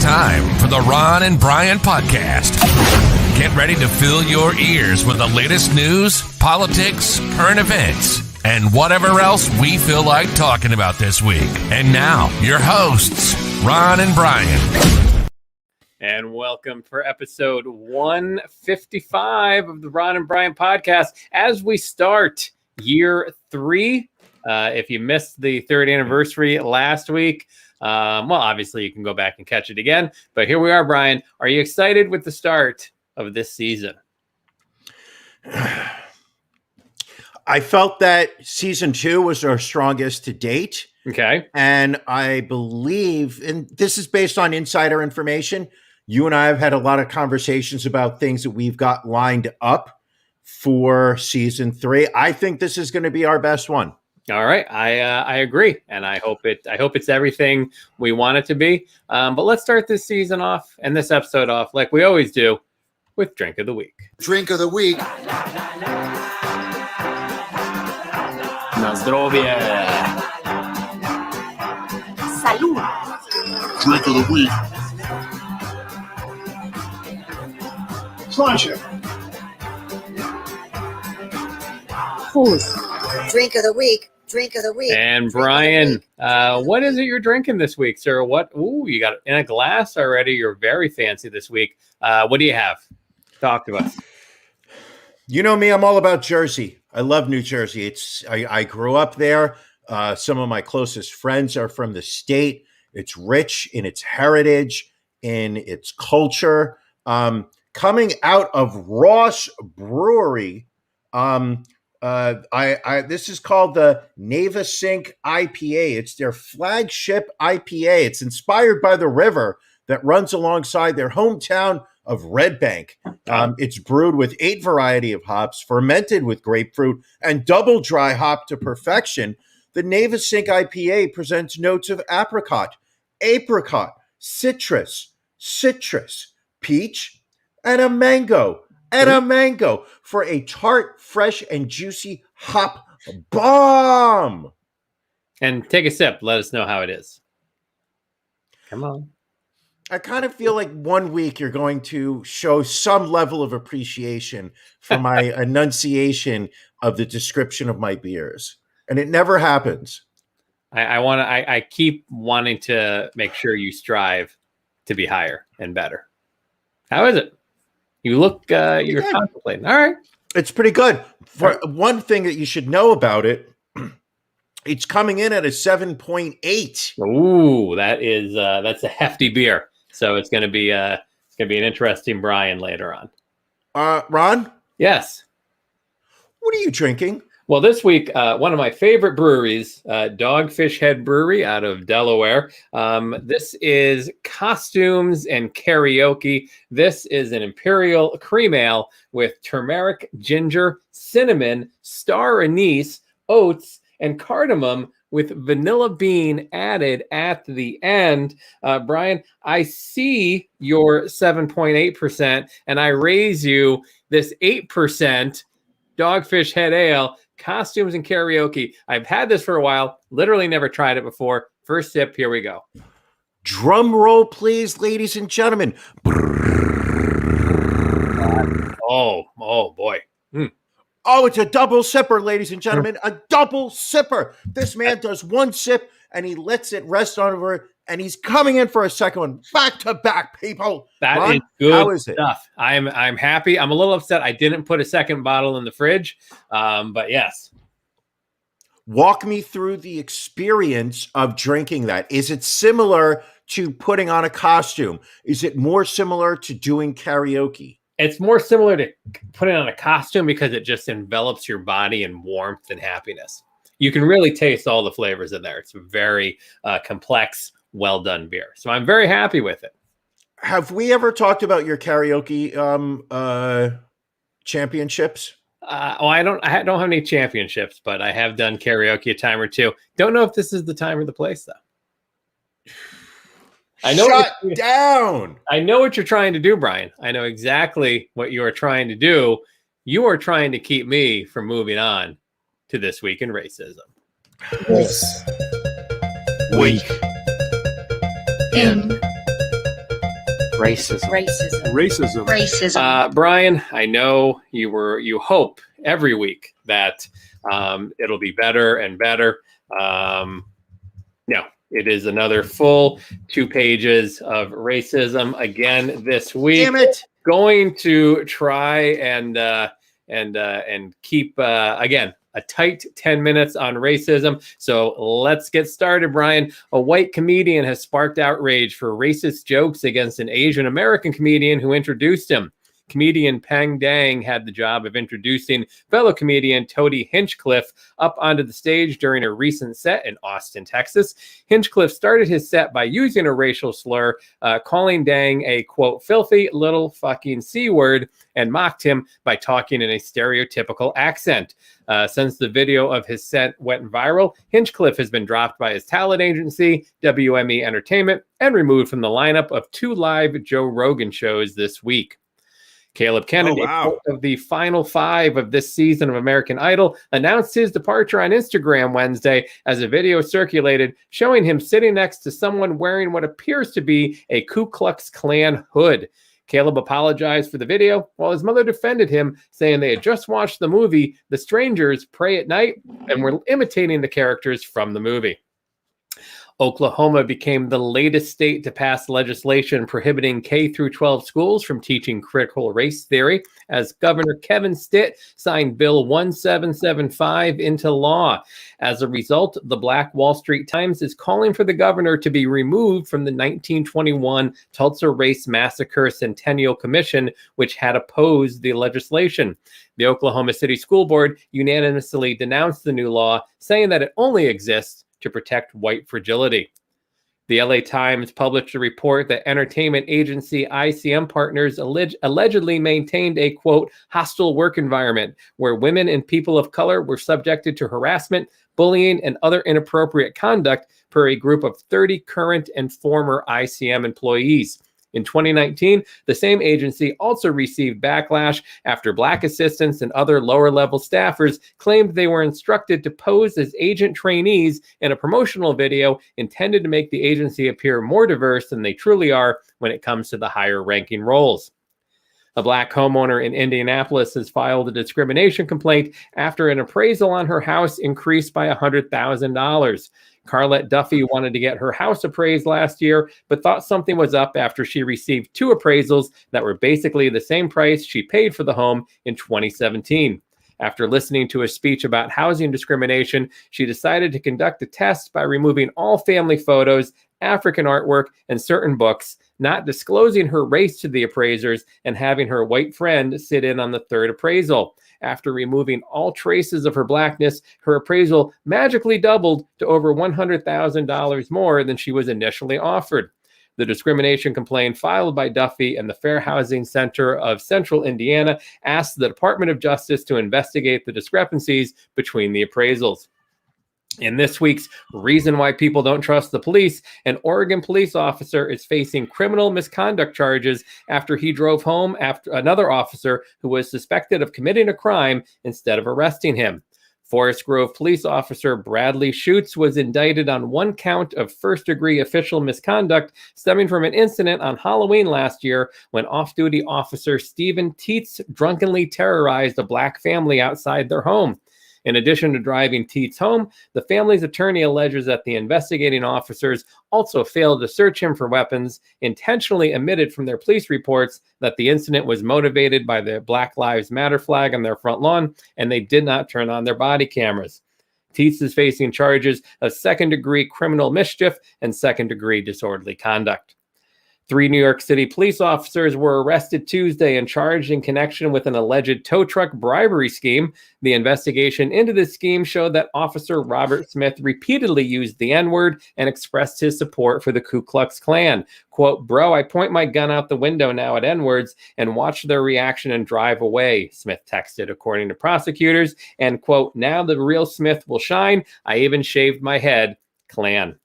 time for the Ron and Brian podcast. Get ready to fill your ears with the latest news, politics, current events, and whatever else we feel like talking about this week. And now, your hosts, Ron and Brian. And welcome for episode 155 of the Ron and Brian podcast as we start year 3. If you missed the third anniversary last week, well, obviously you can go back and catch it again. But here we are, Brian. Are you excited with the start of this season? I felt that season 2 was our strongest to date. Okay. And I believe, and this is based on insider information, you and I have had a lot of conversations about things that we've got lined up for season 3. I think this is going to be our best one. All right. I agree. And I hope it's everything we want it to be. But let's start this season off and this episode off like we always do with Drink of the Week. Drink of the Week. Na zdrowie. Salud. Drink of the Week. Sláinte. Drink of the week. Drink of the week. And Brian, what is it you're drinking this week, sir? What? Ooh, you got it in a glass already. You're very fancy this week. What do you have? Talk to us. You know me, I'm all about Jersey. I love New Jersey. I grew up there. Some of my closest friends are from the state. It's rich in its heritage, in its culture. Coming out of Ross Brewery, this is called the Navesink IPA. It's their flagship IPA. It's inspired by the river that runs alongside their hometown of Red Bank. It's brewed with 8 variety of hops, fermented with grapefruit, and double dry hop to perfection. The Navesink IPA presents notes of apricot, citrus, peach, and a mango, for a tart, fresh, and juicy hop bomb. And take a sip. Let us know how it is. Come on. I kind of feel like one week you're going to show some level of appreciation for my enunciation of the description of my beers, and it never happens. I keep wanting to make sure you strive to be higher and better. How is it? You look, you're contemplating. All right. It's pretty good. For one thing that you should know about it, it's coming in at a 7.8. Ooh, that's a hefty beer. So it's gonna be an interesting Brian later on. Ron? Yes. What are you drinking? Well, this week, one of my favorite breweries, Dogfish Head Brewery out of Delaware. This is Costumes and Karaoke. This is an imperial cream ale with turmeric, ginger, cinnamon, star anise, oats, and cardamom with vanilla bean added at the end. Brian, I see your 7.8%, and I raise you this 8% Dogfish Head Ale. Costumes and Karaoke. I've had this for a while. Literally never tried it before. First sip. Here we go. Drum roll, please, ladies and gentlemen. Oh boy. Oh, it's a double sipper, ladies and gentlemen. A double sipper. This man does one sip and he lets it rest on it, and he's coming in for a second one. Back to back, people. That Ron, is good how is it? stuff. I'm happy. I'm a little upset I didn't put a second bottle in the fridge. But yes. Walk me through the experience of drinking that. Is it similar to putting on a costume? Is it more similar to doing karaoke? It's more similar to putting on a costume because it just envelops your body in warmth and happiness. You can really taste all the flavors in there. It's a very complex, well-done beer. So I'm very happy with it. Have we ever talked about your karaoke championships? I don't have any championships, but I have done karaoke a time or two. Don't know if this is the time or the place, though. Shut down. I know what you're trying to do, Brian. I know exactly what you are trying to do. You are trying to keep me from moving on to This Week in Racism. This Week in Racism. Brian, I know you hope every week that it'll be better and better. No, it is another full 2 pages of racism again this week. Damn it. Going to try and keep again a tight 10 minutes on racism. So let's get started, Brian. A white comedian has sparked outrage for racist jokes against an Asian American comedian who introduced him. Comedian Peng Dang had the job of introducing fellow comedian Toady Hinchcliffe up onto the stage during a recent set in Austin, Texas. Hinchcliffe started his set by using a racial slur, calling Dang a, quote, filthy little fucking C word, and mocked him by talking in a stereotypical accent. Since the video of his set went viral, Hinchcliffe has been dropped by his talent agency, WME Entertainment, and removed from the lineup of 2 live Joe Rogan shows this week. Caleb Kennedy, of the final 5 of this season of American Idol, announced his departure on Instagram Wednesday as a video circulated showing him sitting next to someone wearing what appears to be a Ku Klux Klan hood. Caleb apologized for the video, while his mother defended him, saying they had just watched the movie The Strangers Pray at Night and were imitating the characters from the movie. Oklahoma became the latest state to pass legislation prohibiting K-12 schools from teaching critical race theory, as Governor Kevin Stitt signed Bill 1775 into law. As a result, the Black Wall Street Times is calling for the governor to be removed from the 1921 Tulsa Race Massacre Centennial Commission, which had opposed the legislation. The Oklahoma City School Board unanimously denounced the new law, saying that it only exists to protect white fragility. The LA Times published a report that entertainment agency ICM Partners allegedly maintained a, quote, hostile work environment where women and people of color were subjected to harassment, bullying, and other inappropriate conduct per a group of 30 current and former ICM employees. In 2019, the same agency also received backlash after Black assistants and other lower-level staffers claimed they were instructed to pose as agent trainees in a promotional video intended to make the agency appear more diverse than they truly are when it comes to the higher-ranking roles. A Black homeowner in Indianapolis has filed a discrimination complaint after an appraisal on her house increased by $100,000. Carlette Duffy wanted to get her house appraised last year, but thought something was up after she received 2 appraisals that were basically the same price she paid for the home in 2017. After listening to a speech about housing discrimination, she decided to conduct a test by removing all family photos, African artwork, and certain books, not disclosing her race to the appraisers, and having her white friend sit in on the 3rd appraisal. After removing all traces of her Blackness, her appraisal magically doubled to over $100,000 more than she was initially offered. The discrimination complaint filed by Duffy and the Fair Housing Center of Central Indiana asked the Department of Justice to investigate the discrepancies between the appraisals. In this week's Reason Why People Don't Trust the Police, an Oregon police officer is facing criminal misconduct charges after he drove home after another officer who was suspected of committing a crime instead of arresting him. Forest Grove police officer Bradley Schutz was indicted on 1 count of first-degree official misconduct stemming from an incident on Halloween last year when off-duty officer Stephen Teets drunkenly terrorized a Black family outside their home. In addition to driving Teets home, the family's attorney alleges that the investigating officers also failed to search him for weapons, intentionally omitted from their police reports that the incident was motivated by the Black Lives Matter flag on their front lawn, and they did not turn on their body cameras. Teets is facing charges of second-degree criminal mischief and second-degree disorderly conduct. 3 New York City police officers were arrested Tuesday and charged in connection with an alleged tow truck bribery scheme. The investigation into this scheme showed that Officer Robert Smith repeatedly used the N-word and expressed his support for the Ku Klux Klan. Quote, "Bro, I point my gun out the window now at N-words and watch their reaction and drive away," Smith texted, according to prosecutors. And, quote, "Now the real Smith will shine. I even shaved my head. Klan."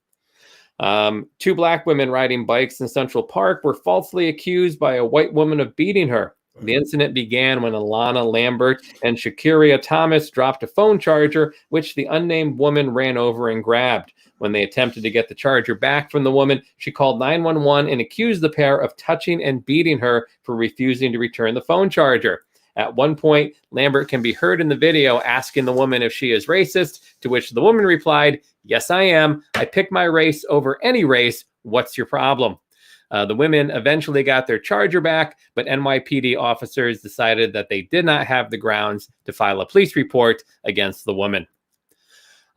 2 Black women riding bikes in Central Park were falsely accused by a white woman of beating her. The incident began when Alana Lambert and Shakiria Thomas dropped a phone charger, which the unnamed woman ran over and grabbed. When they attempted to get the charger back from the woman, she called 911 and accused the pair of touching and beating her for refusing to return the phone charger. At one point, Lambert can be heard in the video asking the woman if she is racist, to which the woman replied, "Yes, I am. I pick my race over any race. What's your problem?" The women eventually got their charger back, but NYPD officers decided that they did not have the grounds to file a police report against the woman.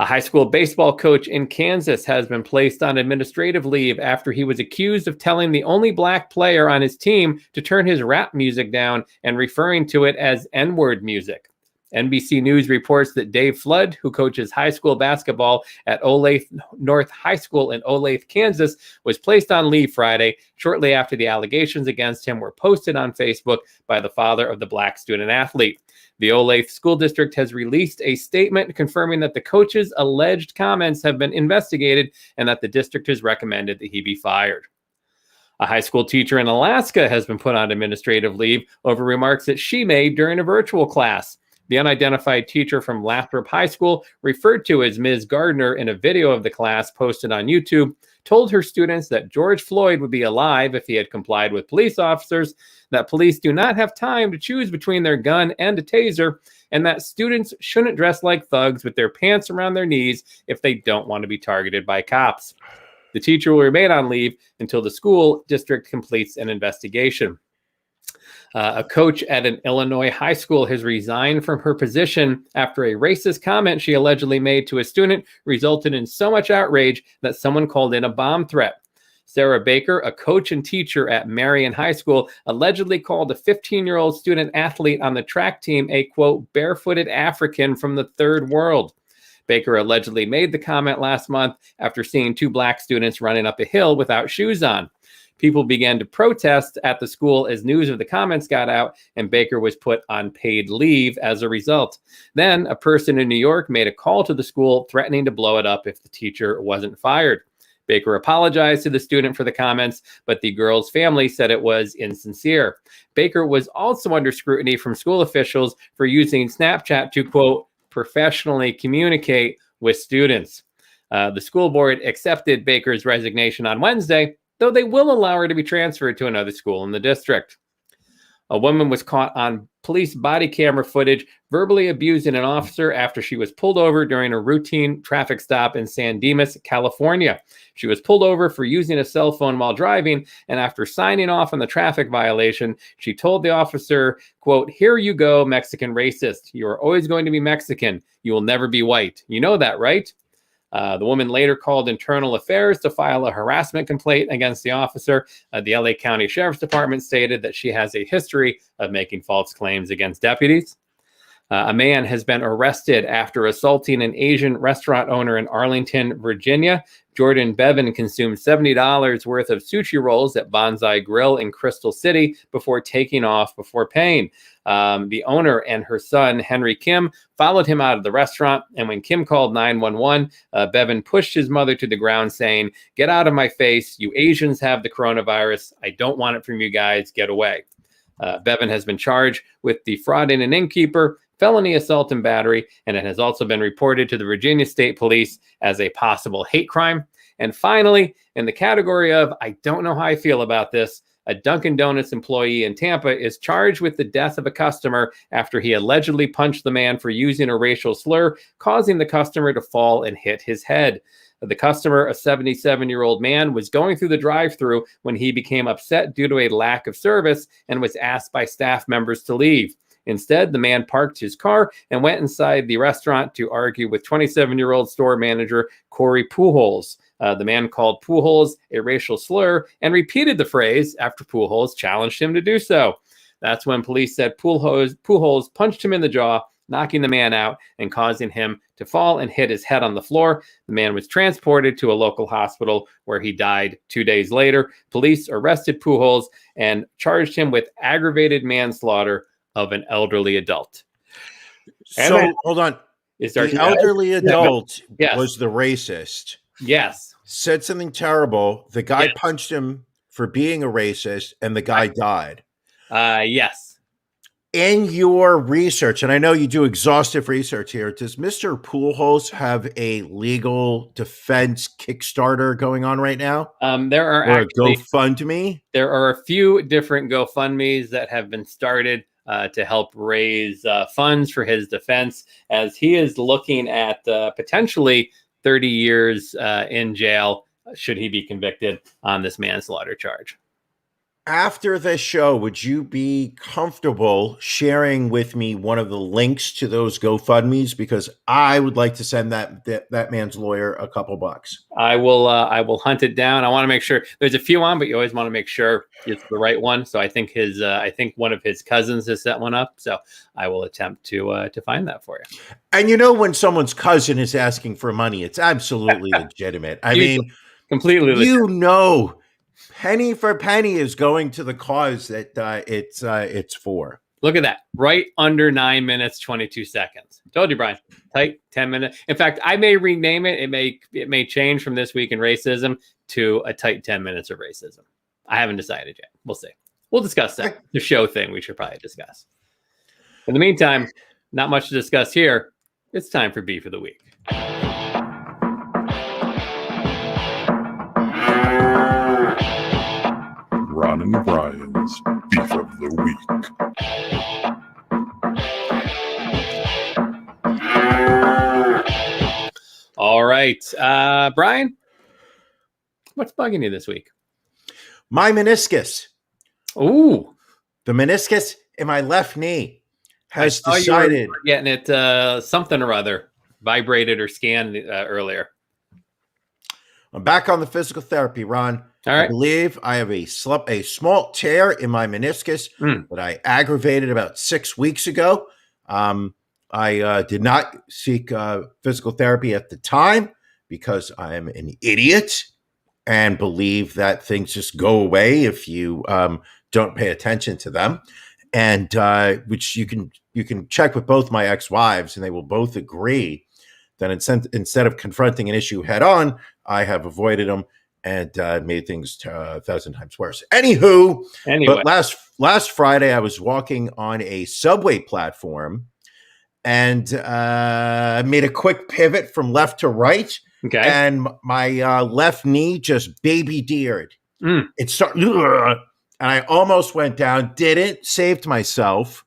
A high school baseball coach in Kansas has been placed on administrative leave after he was accused of telling the only black player on his team to turn his rap music down and referring to it as N-word music. NBC News reports that Dave Flood, who coaches high school basketball at Olathe North High School in Olathe, Kansas, was placed on leave Friday, shortly after the allegations against him were posted on Facebook by the father of the black student athlete. The Olathe School District has released a statement confirming that the coach's alleged comments have been investigated and that the district has recommended that he be fired. A high school teacher in Alaska has been put on administrative leave over remarks that she made during a virtual class. The unidentified teacher from Lathrop High School, referred to as Ms. Gardner in a video of the class posted on YouTube, told her students that George Floyd would be alive if he had complied with police officers, that police do not have time to choose between their gun and a taser, and that students shouldn't dress like thugs with their pants around their knees if they don't want to be targeted by cops. The teacher will remain on leave until the school district completes an investigation. A coach at an Illinois high school has resigned from her position after a racist comment she allegedly made to a student resulted in so much outrage that someone called in a bomb threat. Sarah Baker, a coach and teacher at Marion High School, allegedly called a 15-year-old student athlete on the track team a, quote, barefooted African from the third world. Baker allegedly made the comment last month after seeing two black students running up a hill without shoes on. People began to protest at the school as news of the comments got out, and Baker was put on paid leave as a result. Then a person in New York made a call to the school threatening to blow it up if the teacher wasn't fired. Baker apologized to the student for the comments, but the girl's family said it was insincere. Baker was also under scrutiny from school officials for using Snapchat to, quote, professionally communicate with students. The school board accepted Baker's resignation on Wednesday, though they will allow her to be transferred to another school in the district. A woman was caught on police body camera footage verbally abusing an officer after she was pulled over during a routine traffic stop in San Dimas, California. She was pulled over for using a cell phone while driving, and after signing off on the traffic violation, she told the officer, quote, "Here you go, Mexican racist. You are always going to be Mexican. You will never be white. You know that, right?" The woman later called Internal Affairs to file a harassment complaint against the officer. The LA County Sheriff's Department stated that she has a history of making false claims against deputies. A man has been arrested after assaulting an Asian restaurant owner in Arlington, Virginia. Jordan Bevan consumed $70 worth of sushi rolls at Bonsai Grill in Crystal City before taking off before paying. The owner and her son, Henry Kim, followed him out of the restaurant, and when Kim called 911, Bevan pushed his mother to the ground, saying, "Get out of my face. You Asians have the coronavirus. I don't want it from you guys. Get away." Bevan has been charged with defrauding an innkeeper, felony assault and battery, and it has also been reported to the Virginia State Police as a possible hate crime. And finally, in the category of I don't know how I feel about this, a Dunkin' Donuts employee in Tampa is charged with the death of a customer after he allegedly punched the man for using a racial slur, causing the customer to fall and hit his head. The customer, a 77-year-old man, was going through the drive-thru when he became upset due to a lack of service and was asked by staff members to leave. Instead, the man parked his car and went inside the restaurant to argue with 27-year-old store manager Corey Pujols. The man called Pujols a racial slur and repeated the phrase after Pujols challenged him to do so. That's when police said Pujols punched him in the jaw, knocking the man out and causing him to fall and hit his head on the floor. The man was transported to a local hospital where he died 2 days later. Police arrested Pujols and charged him with aggravated manslaughter of an elderly adult. So hold on. The elderly adult was the racist. Yes. Said something terrible. The guy Yes. punched him for being a racist, and the guy died. Yes. In your research, and I know you do exhaustive research here, does Mr. Poolholes have a legal defense Kickstarter going on right now? There are Or actually a GoFundMe? there are a few different GoFundMes that have been started to help raise funds for his defense, as he is looking at potentially 30 years in jail should he be convicted on this manslaughter charge. After this show, would you be comfortable sharing with me one of the links to those GoFundMes? Because I would like to send that man's lawyer a couple bucks. I will hunt it down. I want to make sure there's a few on, but you always want to make sure it's the right one. So I think I think one of his cousins has set one up. So I will attempt to find that for you. And you know, when someone's cousin is asking for money, it's absolutely legitimate. I mean, completely legitimate. You know, penny for penny is going to the cause that it's for. Look at that. Right under 9 minutes, 22 seconds. Told you, Brian. Tight 10 minutes. In fact, I may rename it. It may change from This Week in Racism to a tight 10 minutes of racism. I haven't decided yet. We'll see. We'll discuss that. The show thing we should probably discuss. In the meantime, not much to discuss here. It's time for Beef of the Week. Ron and Brian's Beef of the Week. All right. Brian, what's bugging you this week? My meniscus. Ooh. The meniscus in my left knee has I saw decided. you were getting it something or other, vibrated or scanned earlier. I'm back on the physical therapy, Ron. All right. I believe I have a small tear in my meniscus that I aggravated about 6 weeks ago. I did not seek physical therapy at the time because I am an idiot and believe that things just go away if you don't pay attention to them. And which you can check with both my ex-wives, and they will both agree that instead of confronting an issue head on, I have avoided them and made things 1,000 times worse. Anyway. But last Friday, I was walking on a subway platform and made a quick pivot from left to right. Okay. And my left knee just baby deered. It started, and I almost went down, didn't, saved myself.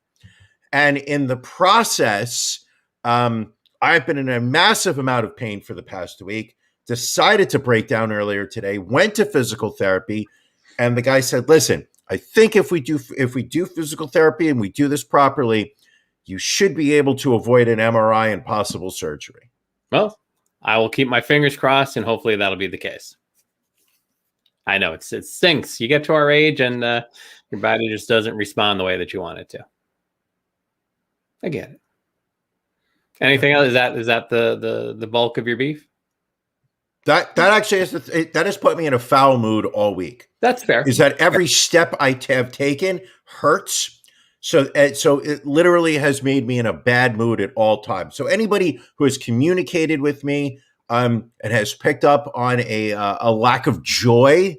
And in the process, I've been in a massive amount of pain for the past week, decided to break down earlier today, went to physical therapy. And the guy said, listen, I think if we do physical therapy and we do this properly, you should be able to avoid an MRI and possible surgery. Well, I will keep my fingers crossed, and hopefully that'll be the case. I know it stinks. You get to our age, and your body just doesn't respond the way that you want it to. I get it. Anything else? Is that the bulk of your beef? That actually that has put me in a foul mood all week. That's fair. Is that every step I have taken hurts? So it literally has made me in a bad mood at all times. So anybody who has communicated with me and has picked up on a lack of joy,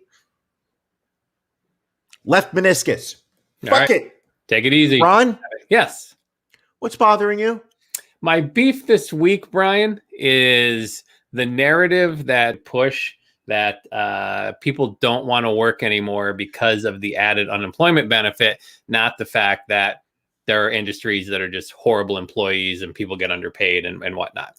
left meniscus. Fuck it. Take it easy. Ron? Yes. What's bothering you? My beef this week, Brian, is the narrative that people don't want to work anymore because of the added unemployment benefit, not the fact that there are industries that are just horrible employees and people get underpaid and whatnot.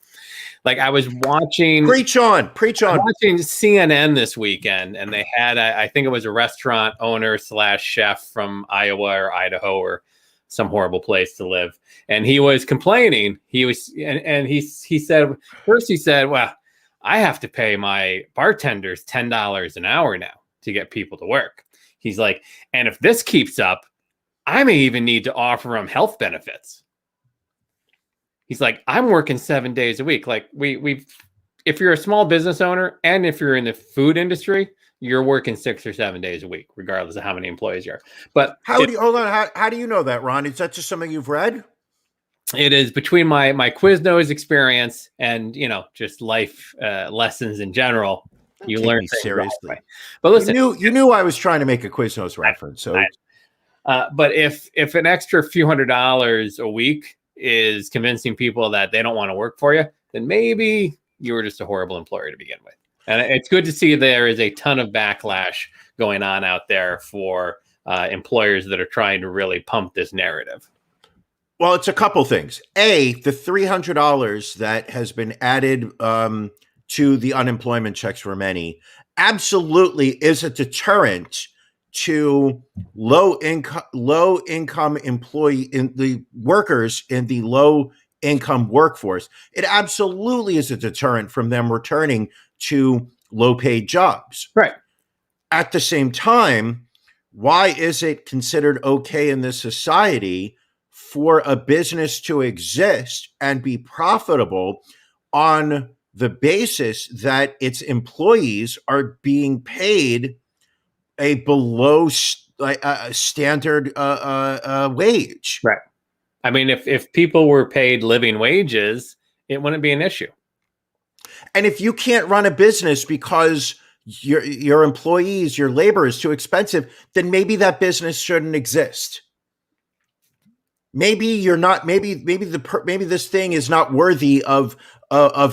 Like I was watching Preach on. Watching CNN this weekend, and they had I think it was a restaurant owner / chef from Iowa or Idaho or some horrible place to live. And he was complaining. He said, well, I have to pay my bartenders $10 an hour now to get people to work. He's like, and if this keeps up, I may even need to offer them health benefits. He's like, I'm working 7 days a week. Like if you're a small business owner and if you're in the food industry, you're working 6 or 7 days a week, regardless of how many employees you are. But hold on. How do you know that, Ron? Is that just something you've read? It is between my Quiznos experience and, just life lessons in general. You learn things seriously. But listen, you knew I was trying to make a Quiznos reference. So But if an extra few $100s a week is convincing people that they don't want to work for you, then maybe you were just a horrible employer to begin with. And it's good to see there is a ton of backlash going on out there for employers that are trying to really pump this narrative. Well, it's a couple things. A, the $300 that has been added to the unemployment checks for many absolutely is a deterrent to low income employee in the workers in the low income workforce. It absolutely is a deterrent from them returning to low paid jobs. Right. At the same time, why is it considered okay in this society for a business to exist and be profitable on the basis that its employees are being paid a below standard wage? Right. I mean, if people were paid living wages, it wouldn't be an issue. And if you can't run a business because your employees, your labor is too expensive, then maybe that business shouldn't exist. Maybe you're not. Maybe this thing is not worthy of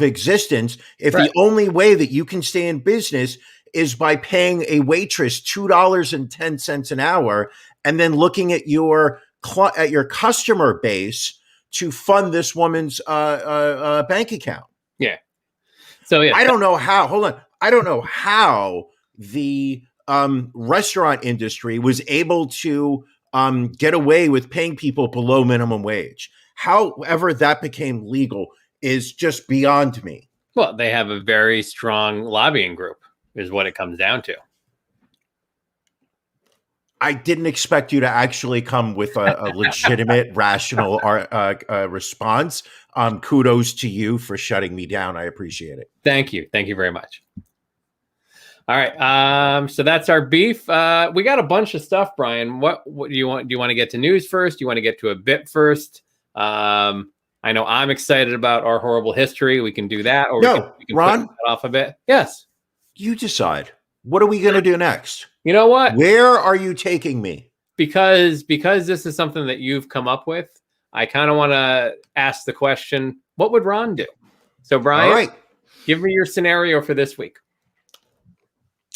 existence. If Right. the only way that you can stay in business is by paying a waitress $2.10 an hour, and then looking at your customer base to fund this woman's bank account. Yeah. So yeah, I don't know how. Hold on. I don't know how the restaurant industry was able to get away with paying people below minimum wage. However, that became legal is just beyond me. well, they have a very strong lobbying group, is what it comes down to. I didn't expect you to actually come with a legitimate, rational response. Kudos to you for shutting me down. I appreciate it. Thank you very much. All right, so that's our beef. We got a bunch of stuff, Brian. What do you want? Do you want to get to news first? Do you want to get to a bit first? I know I'm excited about our horrible history. We can do that, or we can Ron, put that off a bit. Yes, you decide. What are we going to do next? you know what? Where are you taking me? Because this is something that you've come up with, I kind of want to ask the question: what would Ron do? So, Brian, All right. Give me your scenario for this week.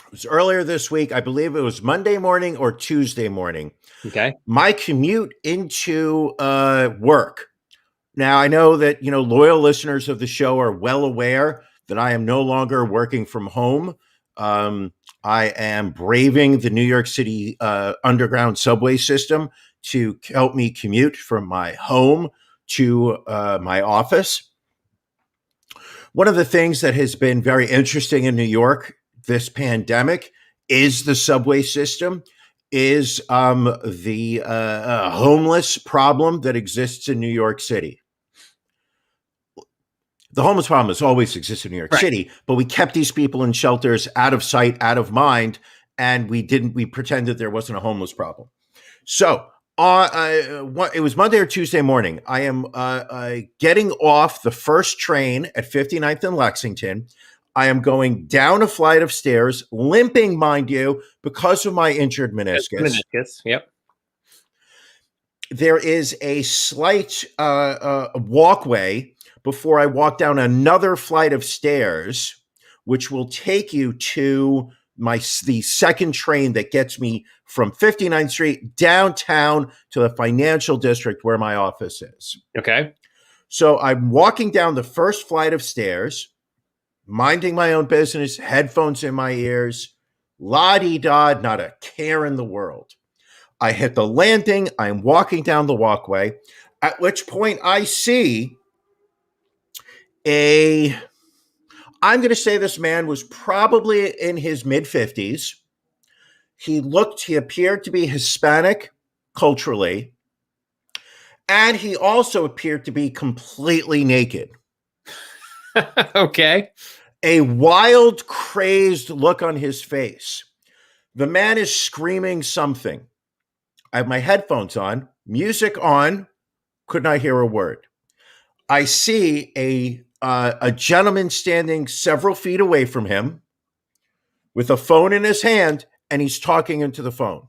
It was earlier this week. I believe it was Monday morning or Tuesday morning. Okay. My commute into work. Now, I know that, loyal listeners of the show are well aware that I am no longer working from home. I am braving the New York City underground subway system to help me commute from my home to my office. One of the things that has been very interesting in New York this pandemic is the subway system, is the homeless problem that exists in New York City. The homeless problem has always existed in New York City, but we kept these people in shelters out of sight, out of mind, and we pretended there wasn't a homeless problem. So it was Monday or Tuesday morning. I am getting off the first train at 59th and Lexington. I am going down a flight of stairs, limping, mind you, because of my injured meniscus. Yep. There is a slight walkway before I walk down another flight of stairs, which will take you to the second train that gets me from 59th Street downtown to the financial district where my office is. Okay. So I'm walking down the first flight of stairs, minding my own business, headphones in my ears, la-di-da, not a care in the world. I hit the landing. I'm walking down the walkway, at which point I see I'm going to say this man was probably in his mid-50s. He appeared to be Hispanic culturally, and he also appeared to be completely naked. Okay. A wild, crazed look on his face. The man is screaming something. I have my headphones on, music on, could not hear a word. I see a gentleman standing several feet away from him with a phone in his hand, and he's talking into the phone.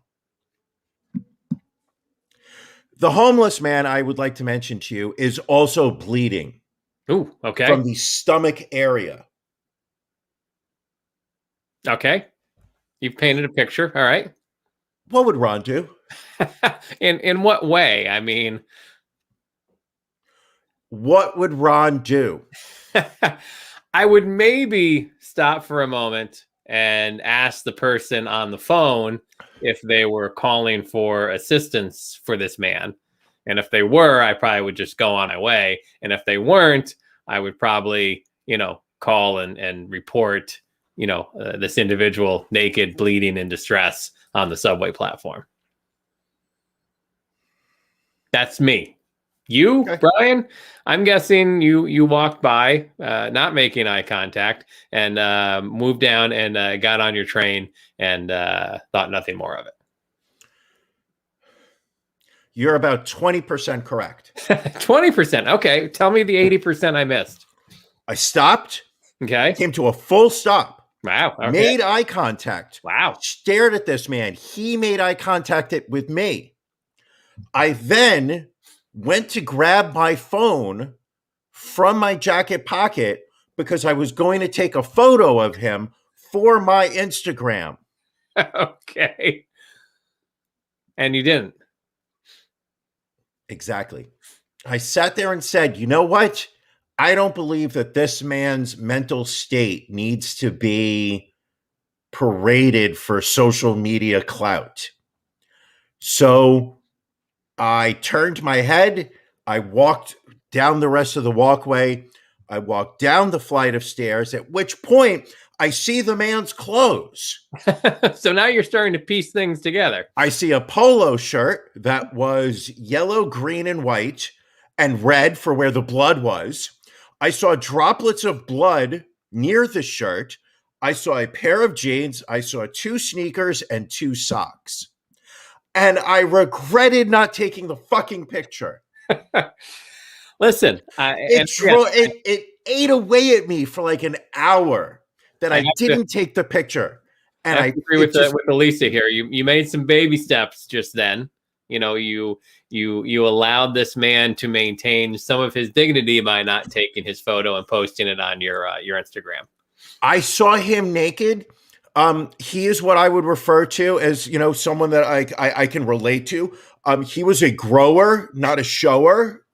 The homeless man I would like to mention to you is also bleeding Ooh, okay. from the stomach area. Okay. You've painted a picture. All right. What would Ron do? In what way? I mean, What would Ron do? I would maybe stop for a moment and ask the person on the phone if they were calling for assistance for this man. And if they were, I probably would just go on my way. And if they weren't, I would probably, call and report, this individual naked, bleeding, in distress on the subway platform. That's me. You, Okay. Brian, I'm guessing you walked by, not making eye contact, and moved down and got on your train and thought nothing more of it. You're about 20% correct. 20%. Okay. Tell me the 80% I missed. I stopped, Okay. came to a full stop, Wow. Okay. made eye contact, Wow. stared at this man. He made eye contact with me. I then went to grab my phone from my jacket pocket because I was going to take a photo of him for my Instagram. Okay. And you didn't. Exactly. I sat there and said, you know what? I don't believe that this man's mental state needs to be paraded for social media clout. So I turned my head. I walked down the rest of the walkway. I walked down the flight of stairs, at which point I see the man's clothes. So now you're starting to piece things together. I see a polo shirt that was yellow, green, and white, and red for where the blood was. I saw droplets of blood near the shirt. I saw a pair of jeans. I saw 2 sneakers and 2 socks. And I regretted not taking the fucking picture. Listen, It ate away at me for like an hour that I didn't take the picture. And I agree with Elisa here. You made some baby steps just then. You allowed this man to maintain some of his dignity by not taking his photo and posting it on your Instagram. I saw him naked. He is what I would refer to as, someone that I can relate to. He was a grower, not a shower.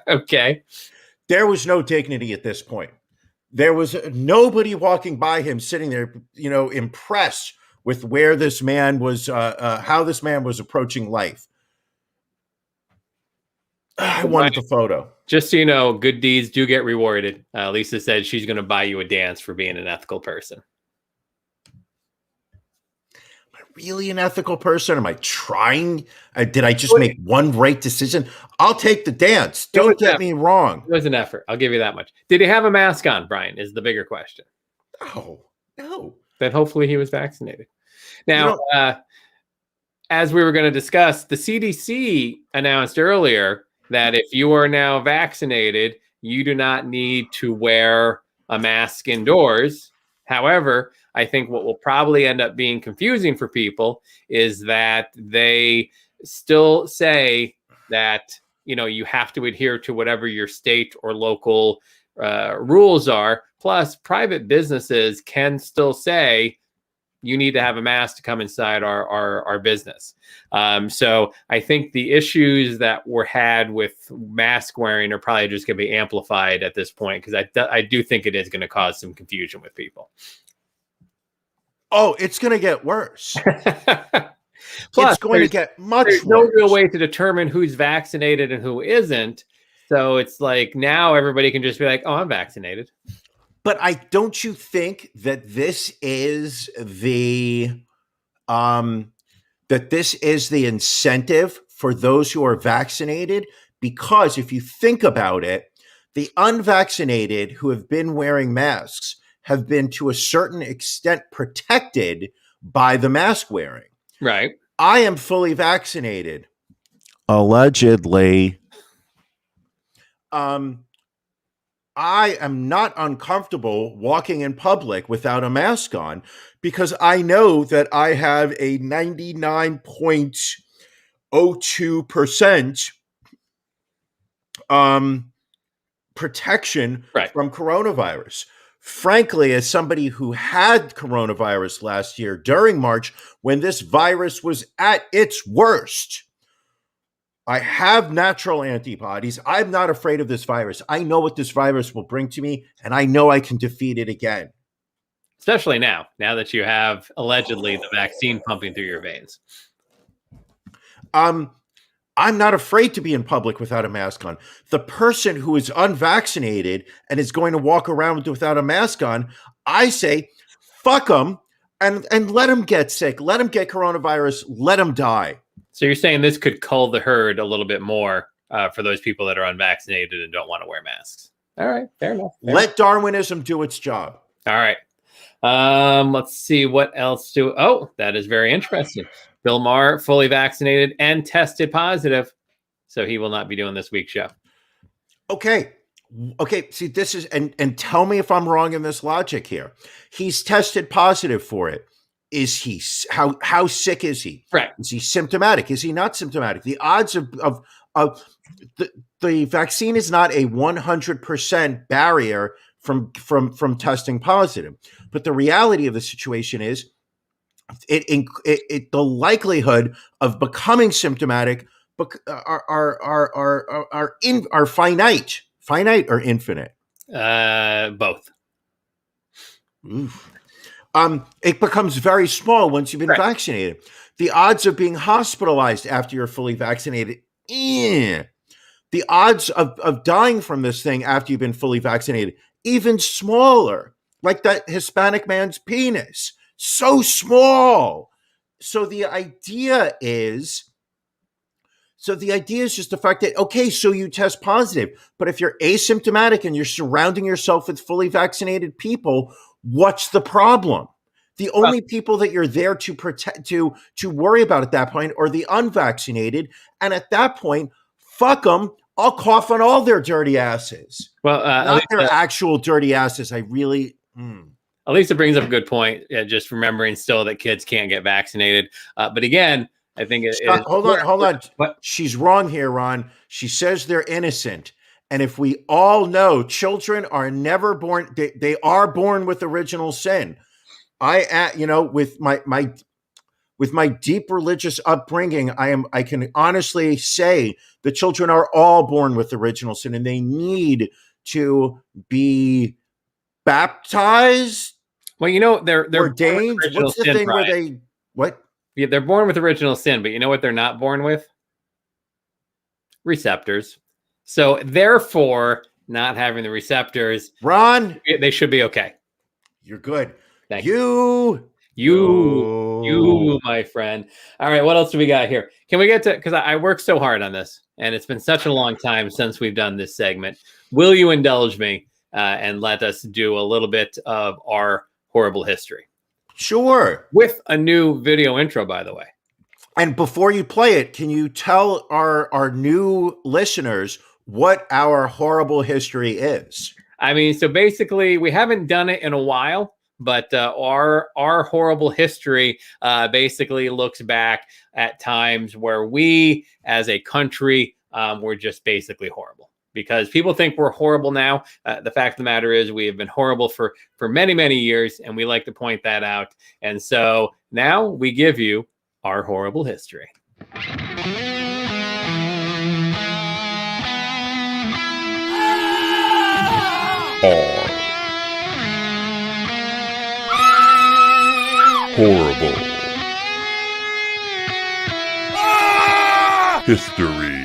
Okay. There was no dignity at this point. There was nobody walking by him sitting there, impressed with where this man was, how this man was approaching life. I wanted the photo. Just so you know, good deeds do get rewarded. Lisa said she's going to buy you a dance for being an ethical person. Am I really an ethical person? Am I trying? Did I just make one right decision? I'll take the dance. Don't get me wrong. It was an effort. I'll give you that much. Did he have a mask on, Brian, is the bigger question. No. Then hopefully he was vaccinated. Now, as we were going to discuss, the CDC announced earlier that if you are now vaccinated, you do not need to wear a mask indoors. However, I think what will probably end up being confusing for people is that they still say that, you have to adhere to whatever your state or local rules are. Plus, private businesses can still say, you need to have a mask to come inside our business. So I think the issues that were had with mask wearing are probably just going to be amplified at this point, because I do think it is going to cause some confusion with people. Oh, it's going to get worse. Plus, it's going to get much worse. There's no real way to determine who's vaccinated and who isn't. So it's like now everybody can just be like, oh, I'm vaccinated. But don't you think that this is the incentive for those who are vaccinated? Because if you think about it, the unvaccinated who have been wearing masks have been to a certain extent protected by the mask wearing. Right. I am fully vaccinated. Allegedly. I am not uncomfortable walking in public without a mask on because I know that I have a 99.0 0.02% protection from coronavirus. Frankly, as somebody who had coronavirus last year during March, when this virus was at its worst, I have natural antibodies. I'm not afraid of this virus. I know what this virus will bring to me, and I know I can defeat it again. Especially now that you have allegedly the vaccine pumping through your veins. I'm not afraid to be in public without a mask on. The person who is unvaccinated and is going to walk around without a mask on, I say, fuck them and let them get sick. Let them get coronavirus. Let them die. So you're saying this could cull the herd a little bit more for those people that are unvaccinated and don't want to wear masks. All right, fair enough. Let Darwinism do its job. All right. Let's see what else Oh, that is very interesting. Bill Maher, fully vaccinated and tested positive, so he will not be doing this week's show. Okay. See, this is and tell me if I'm wrong in this logic here. He's tested positive for it. Is he how sick is he? Right. Is he symptomatic? Is he not symptomatic? The odds of the vaccine is not a 100% barrier from testing positive. But the reality of the situation is the likelihood of becoming symptomatic are finite or infinite. Both. Oof. It becomes very small once you've been vaccinated. The odds of being hospitalized after you're fully vaccinated, the odds of dying from this thing after you've been fully vaccinated, even smaller. Like that Hispanic man's penis, so small. So the idea is just the fact that, okay, so you test positive, but if you're asymptomatic and you're surrounding yourself with fully vaccinated people, what's the problem? The only people that you're there to protect, to worry about at that point are the unvaccinated. And at that point, fuck them. I'll cough on all their dirty asses. Well, not their actual dirty asses. I really... Elisa brings up a good point. Just remembering still that kids can't get vaccinated. But again, I think hold on. What? She's wrong here, Ron. She says they're innocent. And if we all know children are never born, they are born with original sin. With my deep religious upbringing, I can honestly say the children are all born with original sin, and they need to be baptized. Well, they're ordained. What's the thing where they what? Yeah, they're born with original sin, but you know what they're not born with? Receptors. So therefore, not having the receptors, Ron, they should be okay. You're good. Thank you. You, my friend. All right, what else do we got here? Can we get to, because I worked so hard on this, and it's been such a long time since we've done this segment. Will you indulge me and let us do a little bit of our horrible history? Sure. With a new video intro, by the way. And before you play it, can you tell our new listeners what our horrible history is? I mean, so basically, we haven't done it in a while, but our horrible history basically looks back at times where we, as a country, were just basically horrible. Because people think we're horrible now. The fact of the matter is we have been horrible for many, many years, and we like to point that out. And so now we give you our horrible history. Horrible history.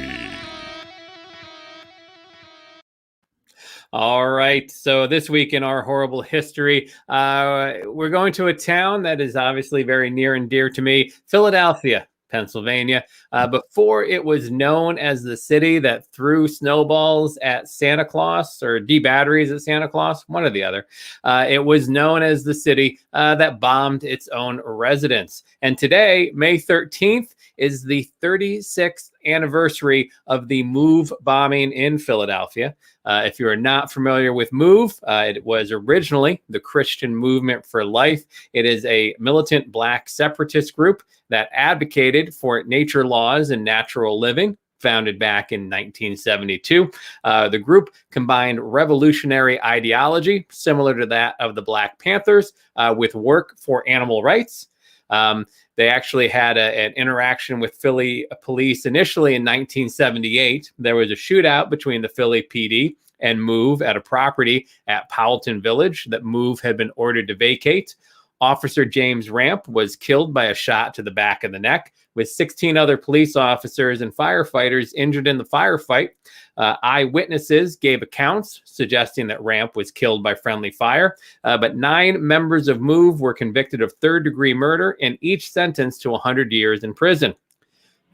All right. So this week in our horrible history, we're going to a town that is obviously very near and dear to me, Philadelphia, Pennsylvania. Before it was known as the city that threw snowballs at Santa Claus or batteries at Santa Claus, one or the other. It was known as the city that bombed its own residents. And today, May 13th, is the 36th anniversary of the MOVE bombing in Philadelphia. If you are not familiar with MOVE, it was originally the Christian Movement for Life. It is a militant Black separatist group that advocated for nature laws and natural living, founded back in 1972. The group combined revolutionary ideology, similar to that of the Black Panthers, with work for animal rights. They actually had an interaction with Philly police initially in 1978. There was a shootout between the Philly PD and MOVE at a property at Powelton Village that MOVE had been ordered to vacate. Officer James Ramp was killed by a shot to the back of the neck, with 16 other police officers and firefighters injured in the firefight. Eyewitnesses gave accounts suggesting that Ramp was killed by friendly fire, but 9 members of MOVE were convicted of third-degree murder and each sentenced to 100 years in prison.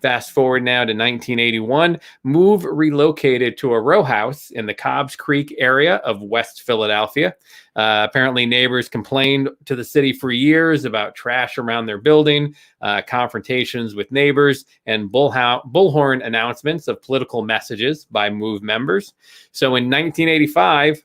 Fast forward now to 1981, MOVE relocated to a row house in the Cobbs Creek area of West Philadelphia. Apparently, neighbors complained to the city for years about trash around their building, confrontations with neighbors, and bullhorn announcements of political messages by MOVE members. So in 1985,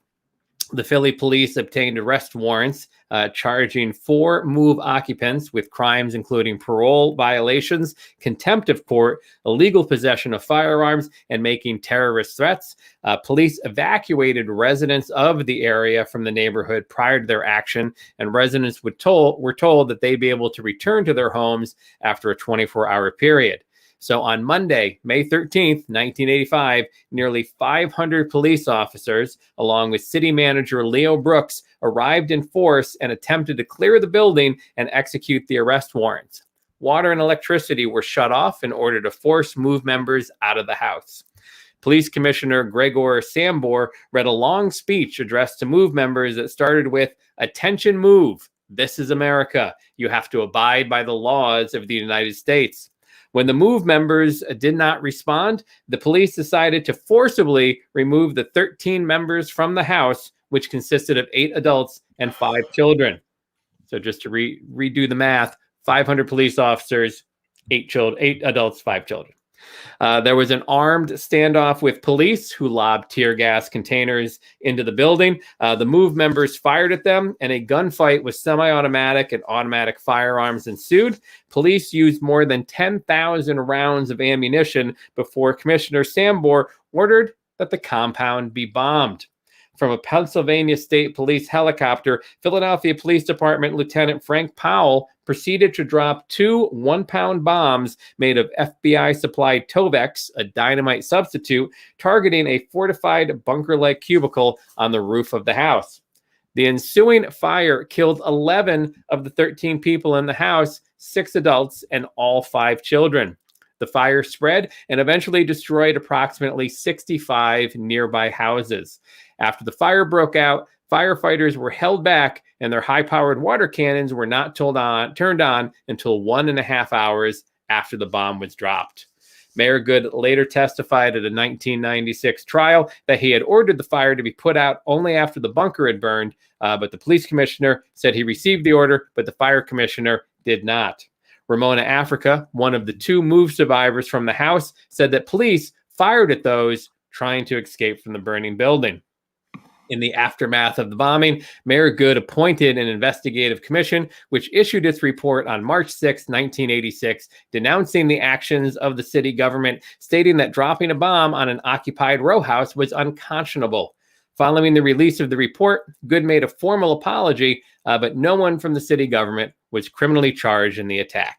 the Philly police obtained arrest warrants charging 4 MOVE occupants with crimes including parole violations, contempt of court, illegal possession of firearms, and making terrorist threats. Police evacuated residents of the area from the neighborhood prior to their action, and residents were told that they'd be able to return to their homes after a 24-hour period. So on Monday, May 13th, 1985, nearly 500 police officers, along with city manager Leo Brooks, arrived in force and attempted to clear the building and execute the arrest warrants. Water and electricity were shut off in order to force MOVE members out of the house. Police Commissioner Gregor Sambor read a long speech addressed to MOVE members that started with, "Attention MOVE, this is America. You have to abide by the laws of the United States." When the MOVE members did not respond, the police decided to forcibly remove the 13 members from the house, which consisted of 8 adults and 5 children. So just to redo the math, 500 police officers, 8 adults, 5 children. There was an armed standoff with police who lobbed tear gas containers into the building. The MOVE members fired at them, and a gunfight with semi-automatic and automatic firearms ensued. Police used more than 10,000 rounds of ammunition before Commissioner Sambor ordered that the compound be bombed. From a Pennsylvania State Police helicopter, Philadelphia Police Department Lieutenant Frank Powell proceeded to drop 2 one-pound bombs made of FBI-supplied Tovex, a dynamite substitute, targeting a fortified bunker-like cubicle on the roof of the house. The ensuing fire killed 11 of the 13 people in the house, 6 adults, and all 5 children. The fire spread and eventually destroyed approximately 65 nearby houses. After the fire broke out, firefighters were held back and their high-powered water cannons were not turned on until 1.5 hours after the bomb was dropped. Mayor Good later testified at a 1996 trial that he had ordered the fire to be put out only after the bunker had burned, but the police commissioner said he received the order, but the fire commissioner did not. Ramona Africa, one of the 2 MOVE survivors from the house, said that police fired at those trying to escape from the burning building. In the aftermath of the bombing, Mayor Good appointed an investigative commission, which issued its report on March 6, 1986, denouncing the actions of the city government, stating that dropping a bomb on an occupied row house was unconscionable. Following the release of the report, Good made a formal apology, but no one from the city government was criminally charged in the attack.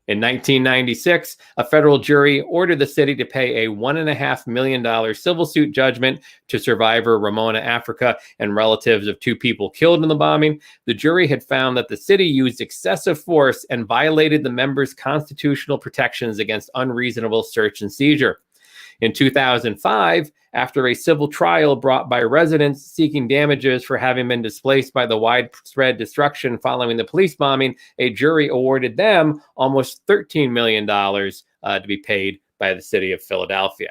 In 1996, a federal jury ordered the city to pay a $1.5 million civil suit judgment to survivor Ramona Africa and relatives of 2 people killed in the bombing. The jury had found that the city used excessive force and violated the members' constitutional protections against unreasonable search and seizure. In 2005, after a civil trial brought by residents seeking damages for having been displaced by the widespread destruction following the police bombing, a jury awarded them almost $13 million to be paid by the city of Philadelphia.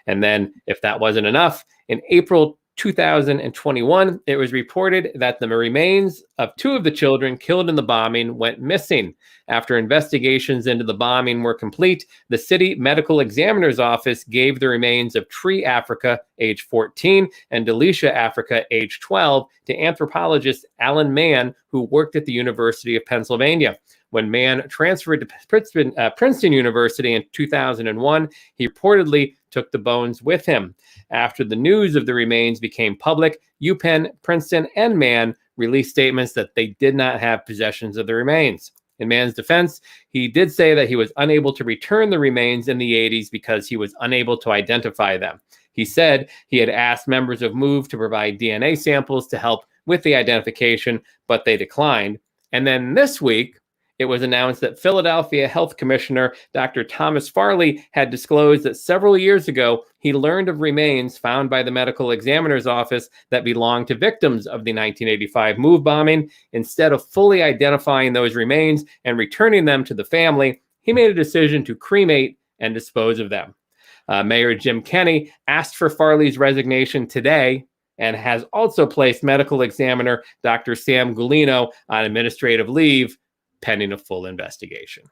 And then, if that wasn't enough, in April 2021, it was reported that the remains of 2 of the children killed in the bombing went missing. After investigations into the bombing were complete, the city medical examiner's office gave the remains of Tree Africa, age 14, and Delicia Africa, age 12, to anthropologist Alan Mann, who worked at the University of Pennsylvania. When Mann transferred to Princeton University in 2001, he reportedly took the bones with him. After the news of the remains became public, UPenn, Princeton, and Mann released statements that they did not have possessions of the remains. In Mann's defense, he did say that he was unable to return the remains in the 80s because he was unable to identify them. He said he had asked members of MOVE to provide DNA samples to help with the identification, but they declined. And then this week, it was announced that Philadelphia Health Commissioner Dr. Thomas Farley had disclosed that several years ago, he learned of remains found by the medical examiner's office that belonged to victims of the 1985 MOVE bombing. Instead of fully identifying those remains and returning them to the family, he made a decision to cremate and dispose of them. Mayor Jim Cheney asked for Farley's resignation today and has also placed medical examiner Dr. Sam Gulino on administrative leave, pending a full investigation.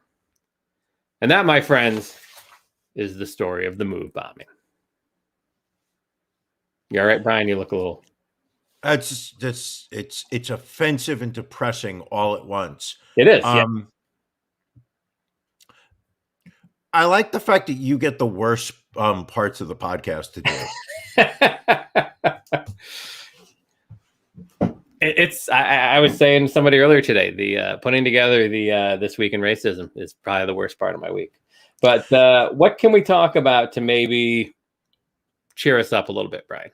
And that, my friends, is the story of the MOVE bombing. You all right, Brian? You look a little... It's offensive and depressing all at once. It is, I like the fact that you get the worst parts of the podcast to do. I was saying to somebody earlier today, the putting together the This Week in Racism is probably the worst part of my week. But what can we talk about to maybe cheer us up a little bit, Brian?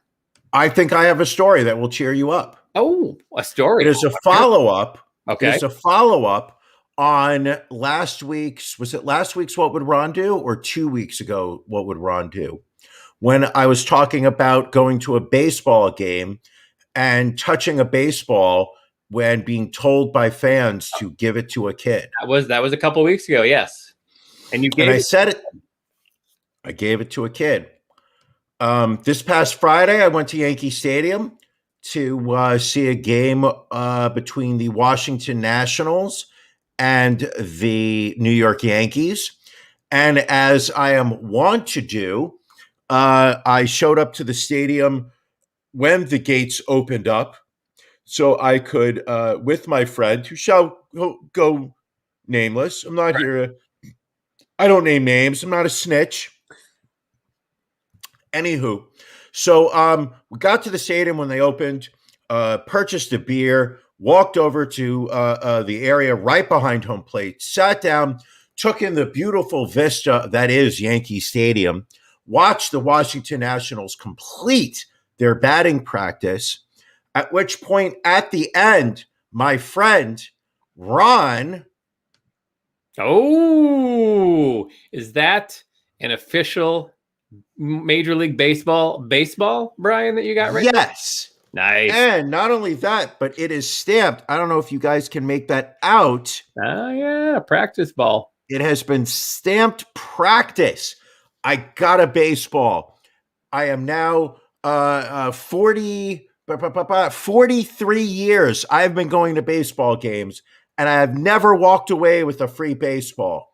I think I have a story that will cheer you up. Oh, a story. It is a follow-up. Okay. It's a follow-up on last week's, was it last week's What Would Ron Do, or 2 weeks ago, What Would Ron Do? When I was talking about going to a baseball game and touching a baseball when being told by fans to give it to a kid. That was a couple of weeks ago, yes. And you gave I said it. I gave it to a kid. This past Friday, I went to Yankee Stadium to see a game between the Washington Nationals and the New York Yankees. And as I am wont to do, I showed up to the stadium when the gates opened up so I could, with my friend, who shall go nameless. I'm not here. I don't name names. I'm not a snitch. Anywho, so we got to the stadium when they opened, purchased a beer, walked over to the area right behind home plate, sat down, took in the beautiful vista that is Yankee Stadium, watched the Washington Nationals complete their batting practice, at which point at the end, my friend, Ron. Oh, is that an official Major League Baseball, Brian, that you got right now? Yes. Nice. And not only that, but it is stamped. I don't know if you guys can make that out. Oh, yeah. Practice ball. It has been stamped practice. I got a baseball. I am now 43 years. I've been going to baseball games, and I have never walked away with a free baseball.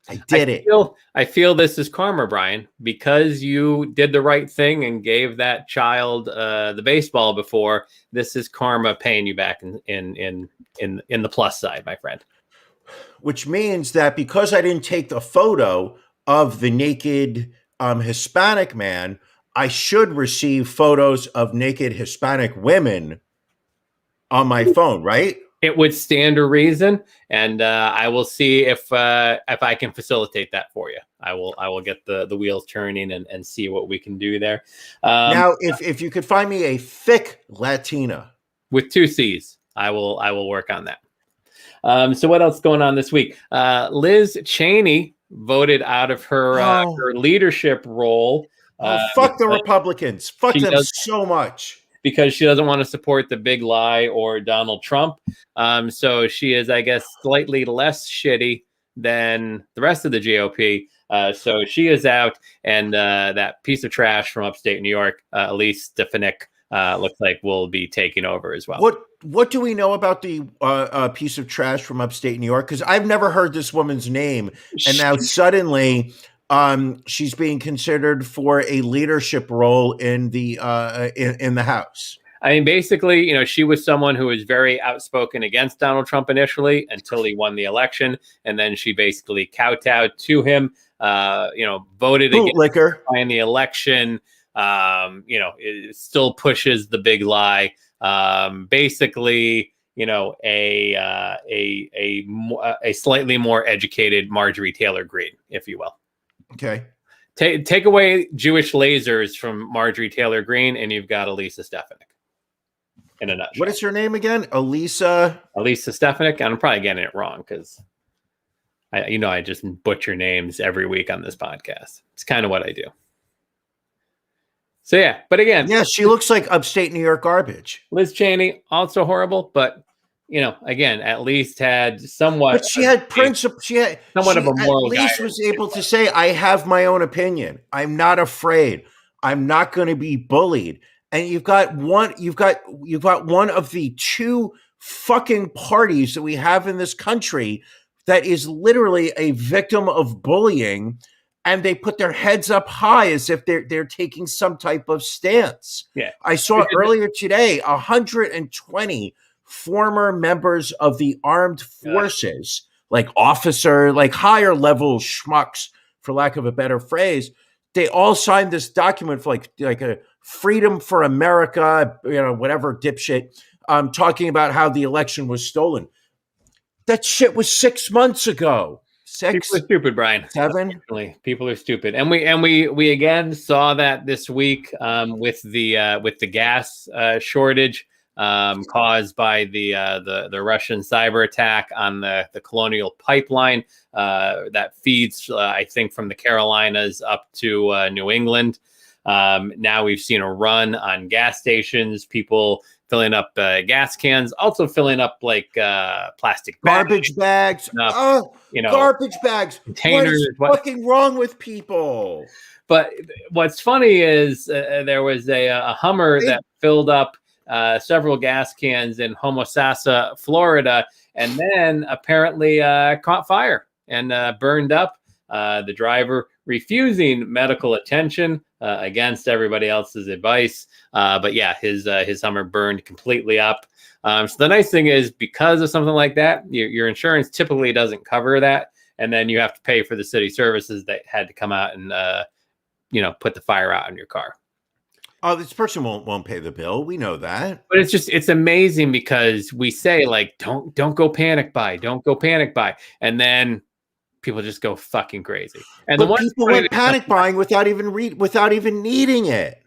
I did it. I feel this is karma, Brian, because you did the right thing and gave that child the baseball before. This is karma paying you back in the plus side, my friend. Which means that because I didn't take the photo of the naked Hispanic man, I should receive photos of naked Hispanic women on my phone, right? It would stand to reason, and I will see if I can facilitate that for you. I will get the wheels turning and see what we can do there. Now, if you could find me a thick Latina with 2 C's, I will work on that. So what else is going on this week? Liz Cheney voted out of her leadership role. Fuck the Republicans. Fuck them so much. Because she doesn't want to support the big lie or Donald Trump. So she is, I guess, slightly less shitty than the rest of the GOP. So she is out, and that piece of trash from upstate New York, Elise Stefanik, looks like will be taking over as well. What do we know about the piece of trash from upstate New York? Because I've never heard this woman's name, and now suddenly she's being considered for a leadership role in the House. I mean, basically, she was someone who was very outspoken against Donald Trump initially until he won the election, and then she basically kowtowed to him. Voted against in the election. It still pushes the big lie. Basically, a slightly more educated Marjorie Taylor Greene, if you will. Okay. Take away Jewish lasers from Marjorie Taylor Greene, and you've got Elisa Stefanik. In a nutshell. What is her name again? Elisa Stefanik. I'm probably getting it wrong because I just butcher names every week on this podcast. It's kind of what I do. So yeah, but again, she looks like upstate New York garbage. Liz Cheney, also horrible, but again, at least had somewhat. But she had principle. She had somewhat of a moral. At least was able to say, "I have my own opinion. I'm not afraid. I'm not going to be bullied." And you've got one of the two fucking parties that we have in this country that is literally a victim of bullying, and they put their heads up high as if they're taking some type of stance. Yeah. I saw earlier today 120 former members of the armed forces, like higher level schmucks, for lack of a better phrase. They all signed this document for like a Freedom for America, whatever dipshit, talking about how the election was stolen. That shit was 6 months ago. People are stupid, Brian. 7. People are stupid, and we again saw that this week with the gas shortage caused by the Russian cyber attack on the Colonial Pipeline that feeds, I think, from the Carolinas up to New England. Now we've seen a run on gas stations, people filling up gas cans, also filling up plastic garbage bags. Garbage bags. Containers. What is fucking wrong with people? But what's funny is there was a Hummer that filled up several gas cans in Homosassa, Florida, and then apparently caught fire and burned up. The driver refusing medical attention against everybody else's advice. But yeah, his Hummer burned completely up. So the nice thing is, because of something like that, your insurance typically doesn't cover that. And then you have to pay for the city services that had to come out and, put the fire out in your car. Oh, this person won't pay the bill. We know that. But it's amazing because we say don't go panic buy, don't go panic buy. And then people just go fucking crazy. And but people went panic buying without even needing it.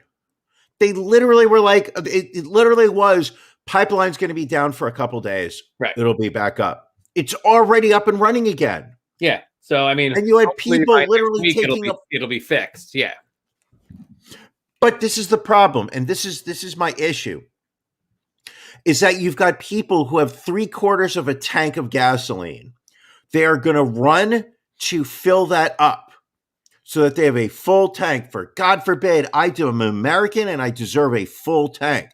They literally were like, it literally was, pipeline's going to be down for a couple days. Right. It'll be back up. It's already up and running again. Yeah. So, I mean, and you had people literally taking it'll be fixed. Yeah. But this is the problem. And this is my issue, is that you've got people who have 3/4 of a tank of gasoline. They are going to run to fill that up so that they have a full tank for, God forbid, I'm an American and I deserve a full tank.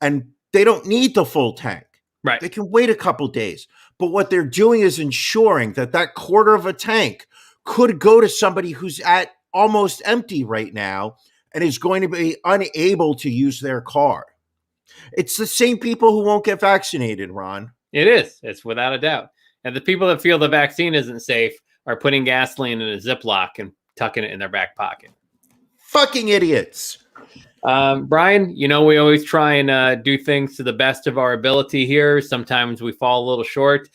And they don't need the full tank. Right. They can wait a couple days. But what they're doing is ensuring that 1/4 of a tank could go to somebody who's at almost empty right now and is going to be unable to use their car. It's the same people who won't get vaccinated, Ron. It is. It's without a doubt. And the people that feel the vaccine isn't safe are putting gasoline in a Ziploc and tucking it in their back pocket. Fucking idiots. Brian, we always try and do things to the best of our ability here. Sometimes we fall a little short.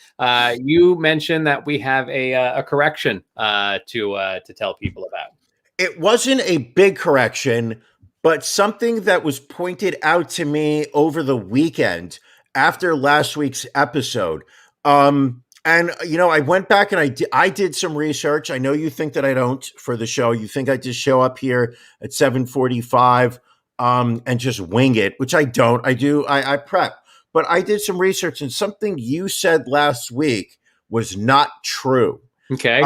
You mentioned that we have a correction to tell people about. It wasn't a big correction, but something that was pointed out to me over the weekend after last week's episode. And, I went back and I did some research. I know you think that I don't for the show. You think I just show up here at 7:45 and just wing it, which I don't. I prep. But I did some research, and something you said last week was not true. Okay.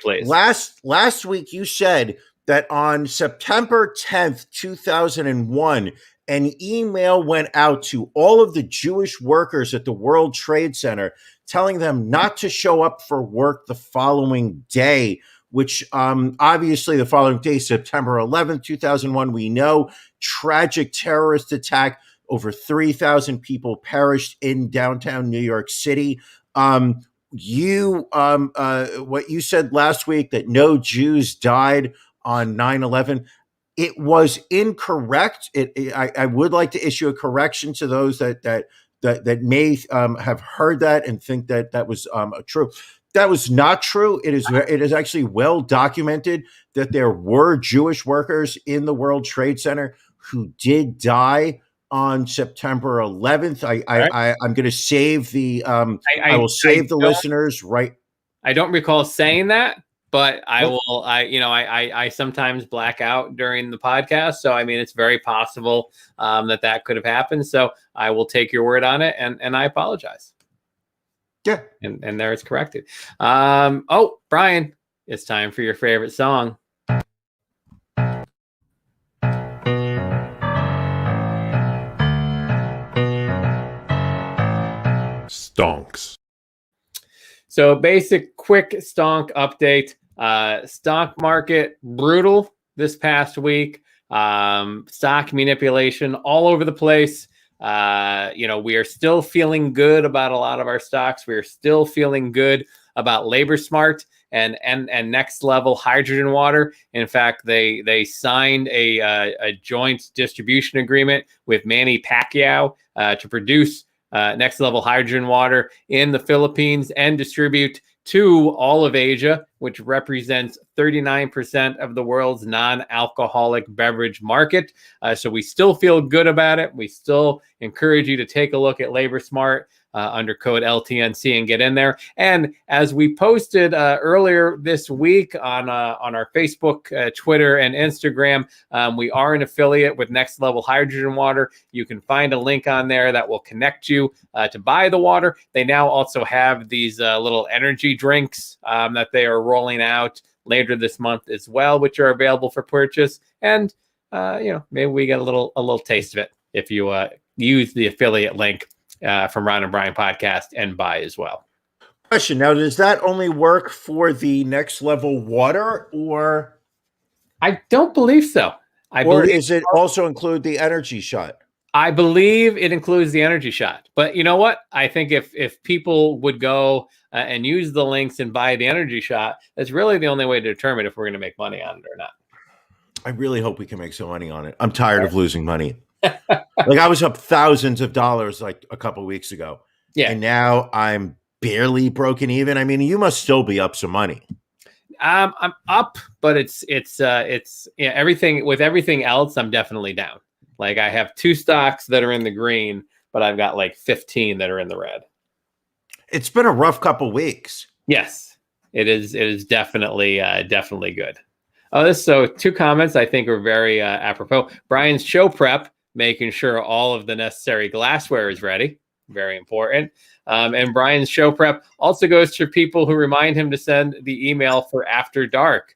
Please. Last week you said that on September 10th, 2001, an email went out to all of the Jewish workers at the World Trade Center telling them not to show up for work the following day, which obviously the following day, September 11th, 2001, we know, tragic terrorist attack. Over 3,000 people perished in downtown New York City. What you said last week, that no Jews died on 9/11, it was incorrect. I would like to issue a correction to those that may have heard that and think that was true. That was not true. It is actually well documented that there were Jewish workers in the World Trade Center who did die on September 11th. I'm going to save the I will save the listeners, right? I don't recall saying that, but I will. I sometimes black out during the podcast, so I mean it's very possible that could have happened. So I will take your word on it, and I apologize. Yeah, and there it's corrected. Brian, it's time for your favorite song. Stonks. So basic quick stonk update. Stock market brutal this past week. Stock manipulation all over the place. We are still feeling good about a lot of our stocks. We are still feeling good about LaborSmart and Next Level Hydrogen Water. In fact, they signed a joint distribution agreement with Manny Pacquiao to produce Next Level Hydrogen Water in the Philippines and distribute to all of Asia, which represents 39% of the world's non-alcoholic beverage market. So we still feel good about it. We still encourage you to take a look at LaborSmart under code LTNC and get in there. And as we posted earlier this week on our Facebook, Twitter, and Instagram, we are an affiliate with Next Level Hydrogen Water. You can find a link on there that will connect you to buy the water. They now also have these little energy drinks that they are rolling out later this month as well, which are available for purchase. And maybe we get a little taste of it if you use the affiliate link from Ron and Brian podcast and buy as well. Question. Now, does that only work for the Next Level Water, or I don't believe so. Is it also include the energy shot? I believe it includes the energy shot. But you know what? I think if people would go and use the links and buy the energy shot, that's really the only way to determine if we're going to make money on it or not. I really hope we can make some money on it. I'm tired of losing money. Like, I was up thousands of dollars like a couple of weeks ago. Yeah. And now I'm barely broken even. I mean, you must still be up some money. I'm up, but it's everything with everything else. I'm definitely down. Like, I have 2 stocks that are in the green, but I've got like 15 that are in the red. It's been a rough couple weeks. Yes, it is. It is definitely good. So 2 comments I think are very apropos. Brian's show prep, making sure all of the necessary glassware is ready. Very important. And Brian's show prep also goes to people who remind him to send the email for After Dark,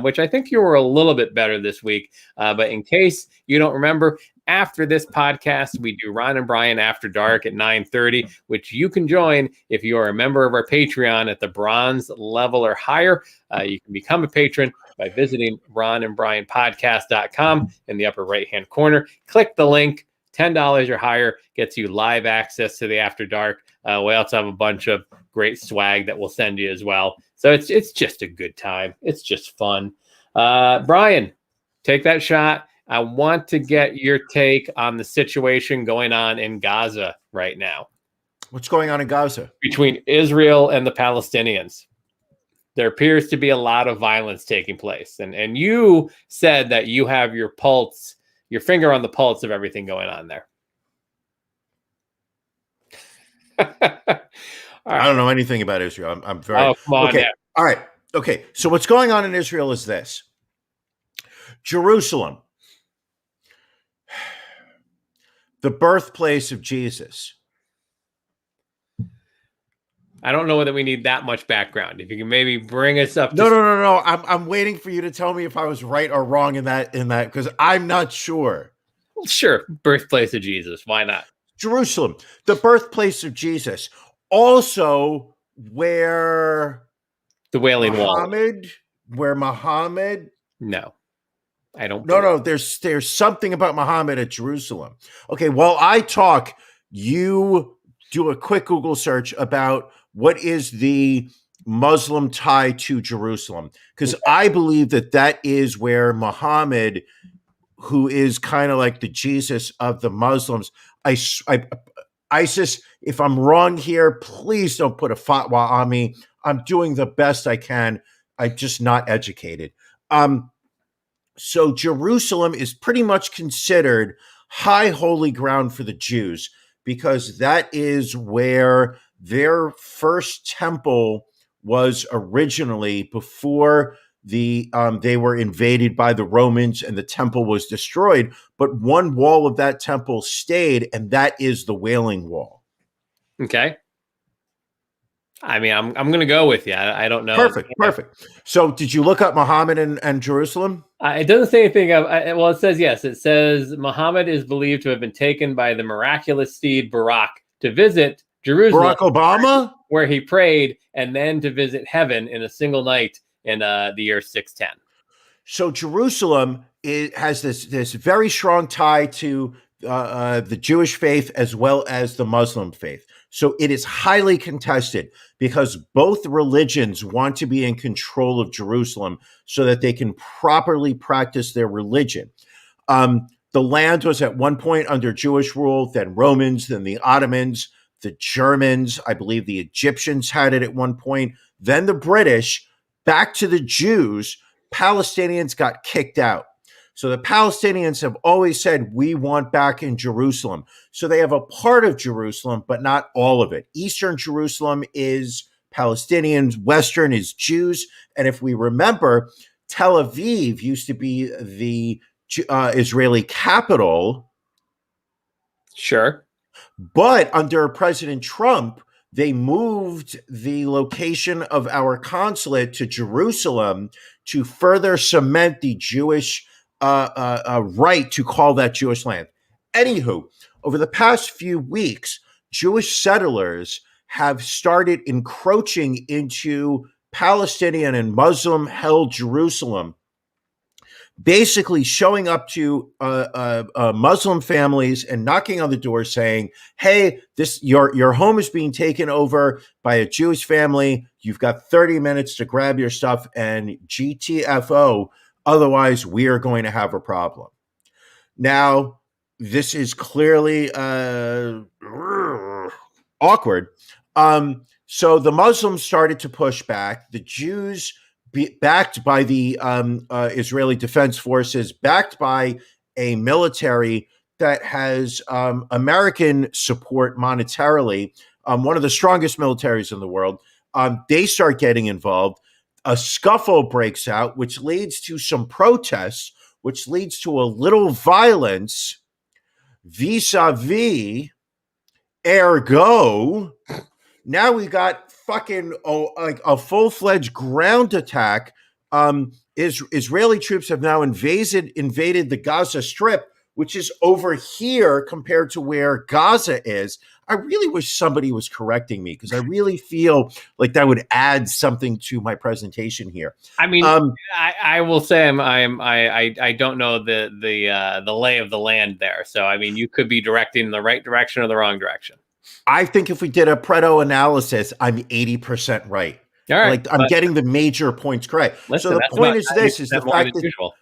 which I think you were a little bit better this week. But in case you don't remember, after this podcast, we do Ron and Brian After Dark at 9:30, which you can join if you are a member of our Patreon at the bronze level or higher. You can become a patron by visiting ronandbrianpodcast.com in the upper right-hand corner. Click the link. $10 or higher gets you live access to the After Dark. We also have a bunch of great swag that we'll send you as well. So it's just a good time. It's just fun. Brian, take that shot. I want to get your take on the situation going on in Gaza right now. What's going on in Gaza? Between Israel and the Palestinians. There appears to be a lot of violence taking place. And you said that you have your finger on the pulse of everything going on there. I don't know anything about Israel. I'm very come on, okay. Yeah. All right. Okay. So what's going on in Israel is this: Jerusalem, the birthplace of Jesus. I don't know that we need that much background. If you can maybe bring us up to No. I'm waiting for you to tell me if I was right or wrong in that because I'm not sure. Sure, birthplace of Jesus. Why not? Jerusalem, the birthplace of Jesus. Also, The Wailing Wall. where Muhammad. No, I don't. No. There's something about Muhammad at Jerusalem. Okay, while I talk, you do a quick Google search about what is the Muslim tie to Jerusalem, because I believe that is where Muhammad, who is kind of like the Jesus of the Muslims. ISIS, if I'm wrong here, please don't put a fatwa on me. I'm doing the best I can. I'm just not educated. So Jerusalem is pretty much considered high holy ground for the Jews because that is where their first temple was originally before they were invaded by the Romans and the temple was destroyed. But one wall of that temple stayed, and that is the Wailing Wall. Okay. I mean, I'm going to go with you. I don't know. Perfect. So did you look up Muhammad and Jerusalem? It doesn't say anything of, well, it says, yes, it says Muhammad is believed to have been taken by the miraculous steed Barak to visit Jerusalem. Barack Obama? Where he prayed, and then to visit heaven in a single night in the year 610. So Jerusalem has this very strong tie to the Jewish faith as well as the Muslim faith. So it is highly contested because both religions want to be in control of Jerusalem so that they can properly practice their religion. The land was at one point under Jewish rule, then Romans, then the Ottomans, the Germans, I believe the Egyptians had it at one point, then the British, back to the Jews. Palestinians got kicked out. So the Palestinians have always said, we want back in Jerusalem. So they have a part of Jerusalem, but not all of it. Eastern Jerusalem is Palestinians, Western is Jews. And if we remember, Tel Aviv used to be the Israeli capital. Sure. But under President Trump, they moved the location of our consulate to Jerusalem to further cement the Jewish right to call that Jewish land. Anywho, over the past few weeks, Jewish settlers have started encroaching into Palestinian and Muslim-held Jerusalem, basically showing up to Muslim families and knocking on the door saying, hey, your home is being taken over by a Jewish family. You've got 30 minutes to grab your stuff and GTFO. Otherwise, we are going to have a problem. Now, this is clearly awkward. So the Muslims started to push back. The Jews, backed by the Israeli Defense Forces, backed by a military that has American support monetarily, one of the strongest militaries in the world, they start getting involved. A scuffle breaks out, which leads to some protests, which leads to a little violence, vis-a-vis, ergo, now we got fucking like a full-fledged ground attack. Israeli troops have now invaded the Gaza Strip, which is over here compared to where Gaza is. I really wish somebody was correcting me because I really feel like that would add something to my presentation here. I mean, I will say I don't know the lay of the land there. So I mean, you could be directing in the right direction or the wrong direction. I think if we did a Pareto analysis, I'm 80% right. All right, like I'm getting the major points correct. Listen, so the point is this: is the fact that usual.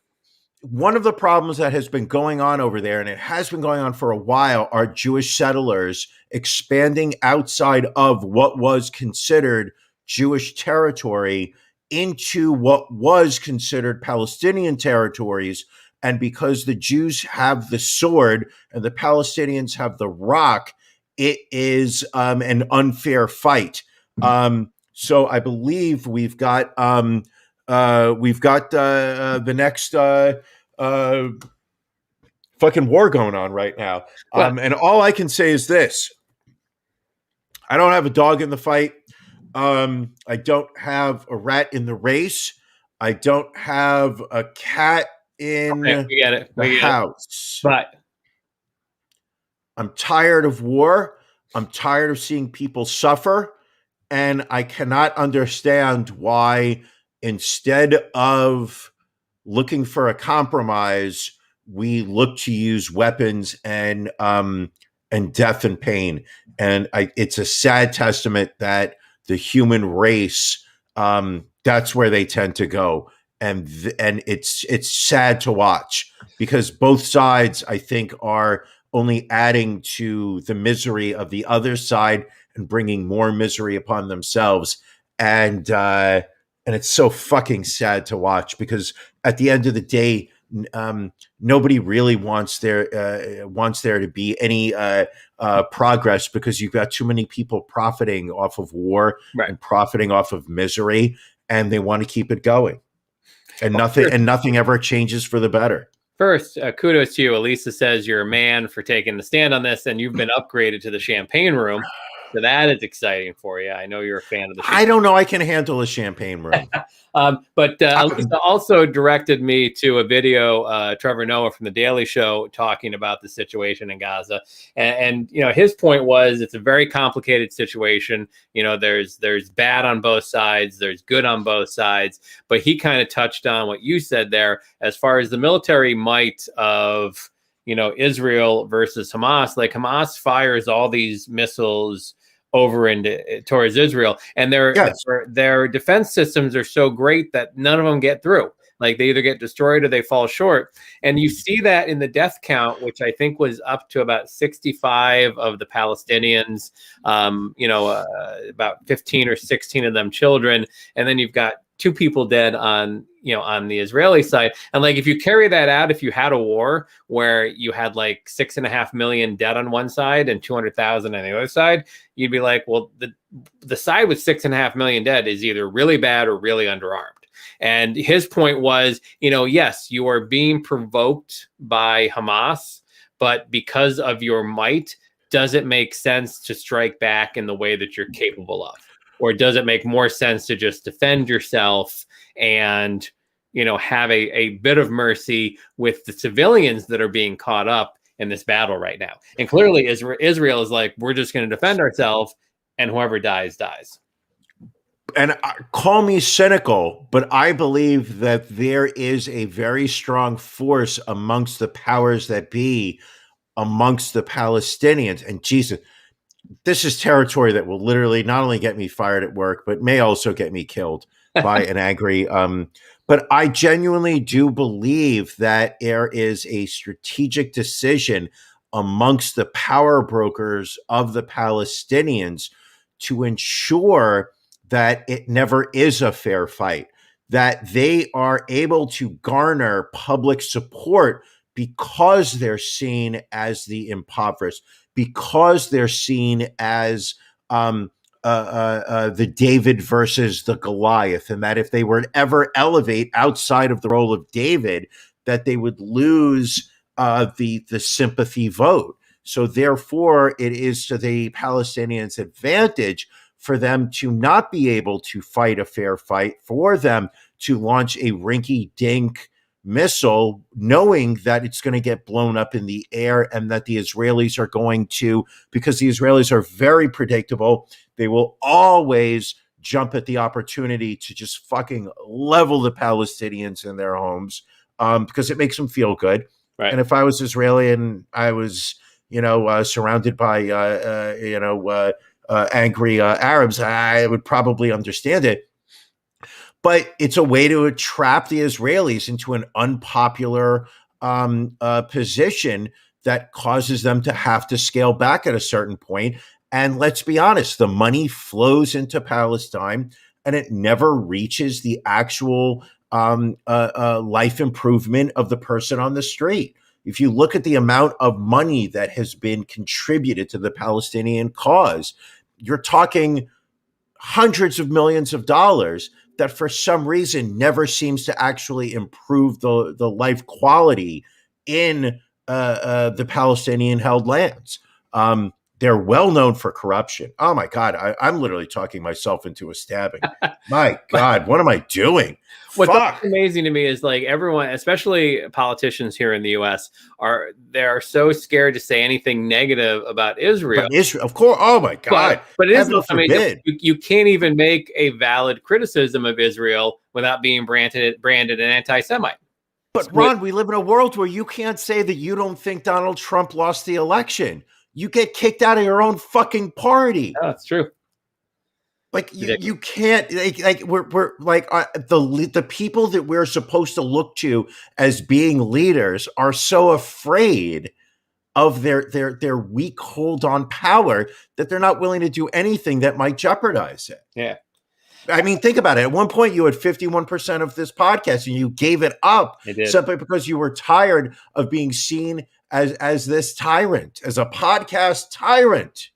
One of the problems that has been going on over there, and it has been going on for a while, are Jewish settlers expanding outside of what was considered Jewish territory into what was considered Palestinian territories. And because the Jews have the sword and the Palestinians have the rock, it is an unfair fight. So I believe we've got the next fucking war going on right now. And all I can say is this: I don't have a dog in the fight. I don't have a rat in the race. I don't have a cat in Okay, we get it. the We get it. house. But I'm tired of war. I'm tired of seeing people suffer. And I cannot understand why, instead of looking for a compromise, we look to use weapons and death and pain. And it's a sad testament that the human race, that's where they tend to go, and it's sad to watch because both sides, I think, are only adding to the misery of the other side and bringing more misery upon themselves. And it's so fucking sad to watch because at the end of the day, nobody really wants there to be any progress because you've got too many people profiting off of war right. and profiting off of misery, and they want to keep it going. And nothing ever changes for the better. First, kudos to you. Elisa says you're a man for taking the stand on this, and you've been upgraded to the champagne room. So that is exciting for you. I know you're a fan of the champagne. I don't know. I can handle a champagne room. But Elisa also directed me to a video, Trevor Noah from The Daily Show, talking about the situation in Gaza. And his point was it's a very complicated situation. There's bad on both sides. There's good on both sides. But he kind of touched on what you said there as far as the military might of, Israel versus Hamas. Like Hamas fires all these missiles over towards Israel, and their defense systems are so great that none of them get through. Like they either get destroyed or they fall short. And you see that in the death count, which I think was up to about 65 of the Palestinians, about 15 or 16 of them children. And then you've got 2 people dead on the Israeli side. And like, if you carry that out, if you had a war where you had like 6.5 million dead on one side and 200,000 on the other side, you'd be like, well, the side with 6.5 million dead is either really bad or really underarmed. And his point was, yes, you are being provoked by Hamas, but because of your might, does it make sense to strike back in the way that you're capable of? Or does it make more sense to just defend yourself and, have a bit of mercy with the civilians that are being caught up in this battle right now? And clearly Israel is like, we're just going to defend ourselves, and whoever dies, dies. And call me cynical, but I believe that there is a very strong force amongst the powers that be, amongst the Palestinians. And Jesus, this is territory that will literally not only get me fired at work, but may also get me killed by an angry. But I genuinely do believe that there is a strategic decision amongst the power brokers of the Palestinians to ensure that it never is a fair fight, that they are able to garner public support because they're seen as the impoverished, because they're seen as the David versus the Goliath, and that if they were to ever elevate outside of the role of David, that they would lose the sympathy vote. So therefore, it is to the Palestinians' advantage for them to not be able to fight a fair fight, for them to launch a rinky-dink missile, knowing that it's going to get blown up in the air and that the Israelis are going to, because the Israelis are very predictable, they will always jump at the opportunity to just fucking level the Palestinians in their homes, because it makes them feel good. Right. And if I was Israeli and I was, surrounded by, angry Arabs, I would probably understand it. But it's a way to trap the Israelis into an unpopular position that causes them to have to scale back at a certain point. And let's be honest, the money flows into Palestine and it never reaches the actual life improvement of the person on the street. If you look at the amount of money that has been contributed to the Palestinian cause, you're talking hundreds of millions of dollars that for some reason never seems to actually improve the life quality in the Palestinian held lands. they're well known for corruption. Oh my God, I'm literally talking myself into a stabbing. My God, what am I doing? What's Fuck. amazing to me is like everyone, especially politicians here in the U.S., they're so scared to say anything negative about Israel. But Israel, of course. Oh my God. But it is Heaven also amazing. forbid. You can't even make a valid criticism of Israel without being branded an anti-Semite. But Ron, we live in a world where you can't say that you don't think Donald Trump lost the election. You get kicked out of your own fucking party. Oh, that's true. Like you can't we're like the people that we're supposed to look to as being leaders are so afraid of their weak hold on power that they're not willing to do anything that might jeopardize it. Yeah. I mean, think about it. At one point, you had 51% of this podcast, and you gave it up simply because you were tired of being seen as this tyrant, as a podcast tyrant.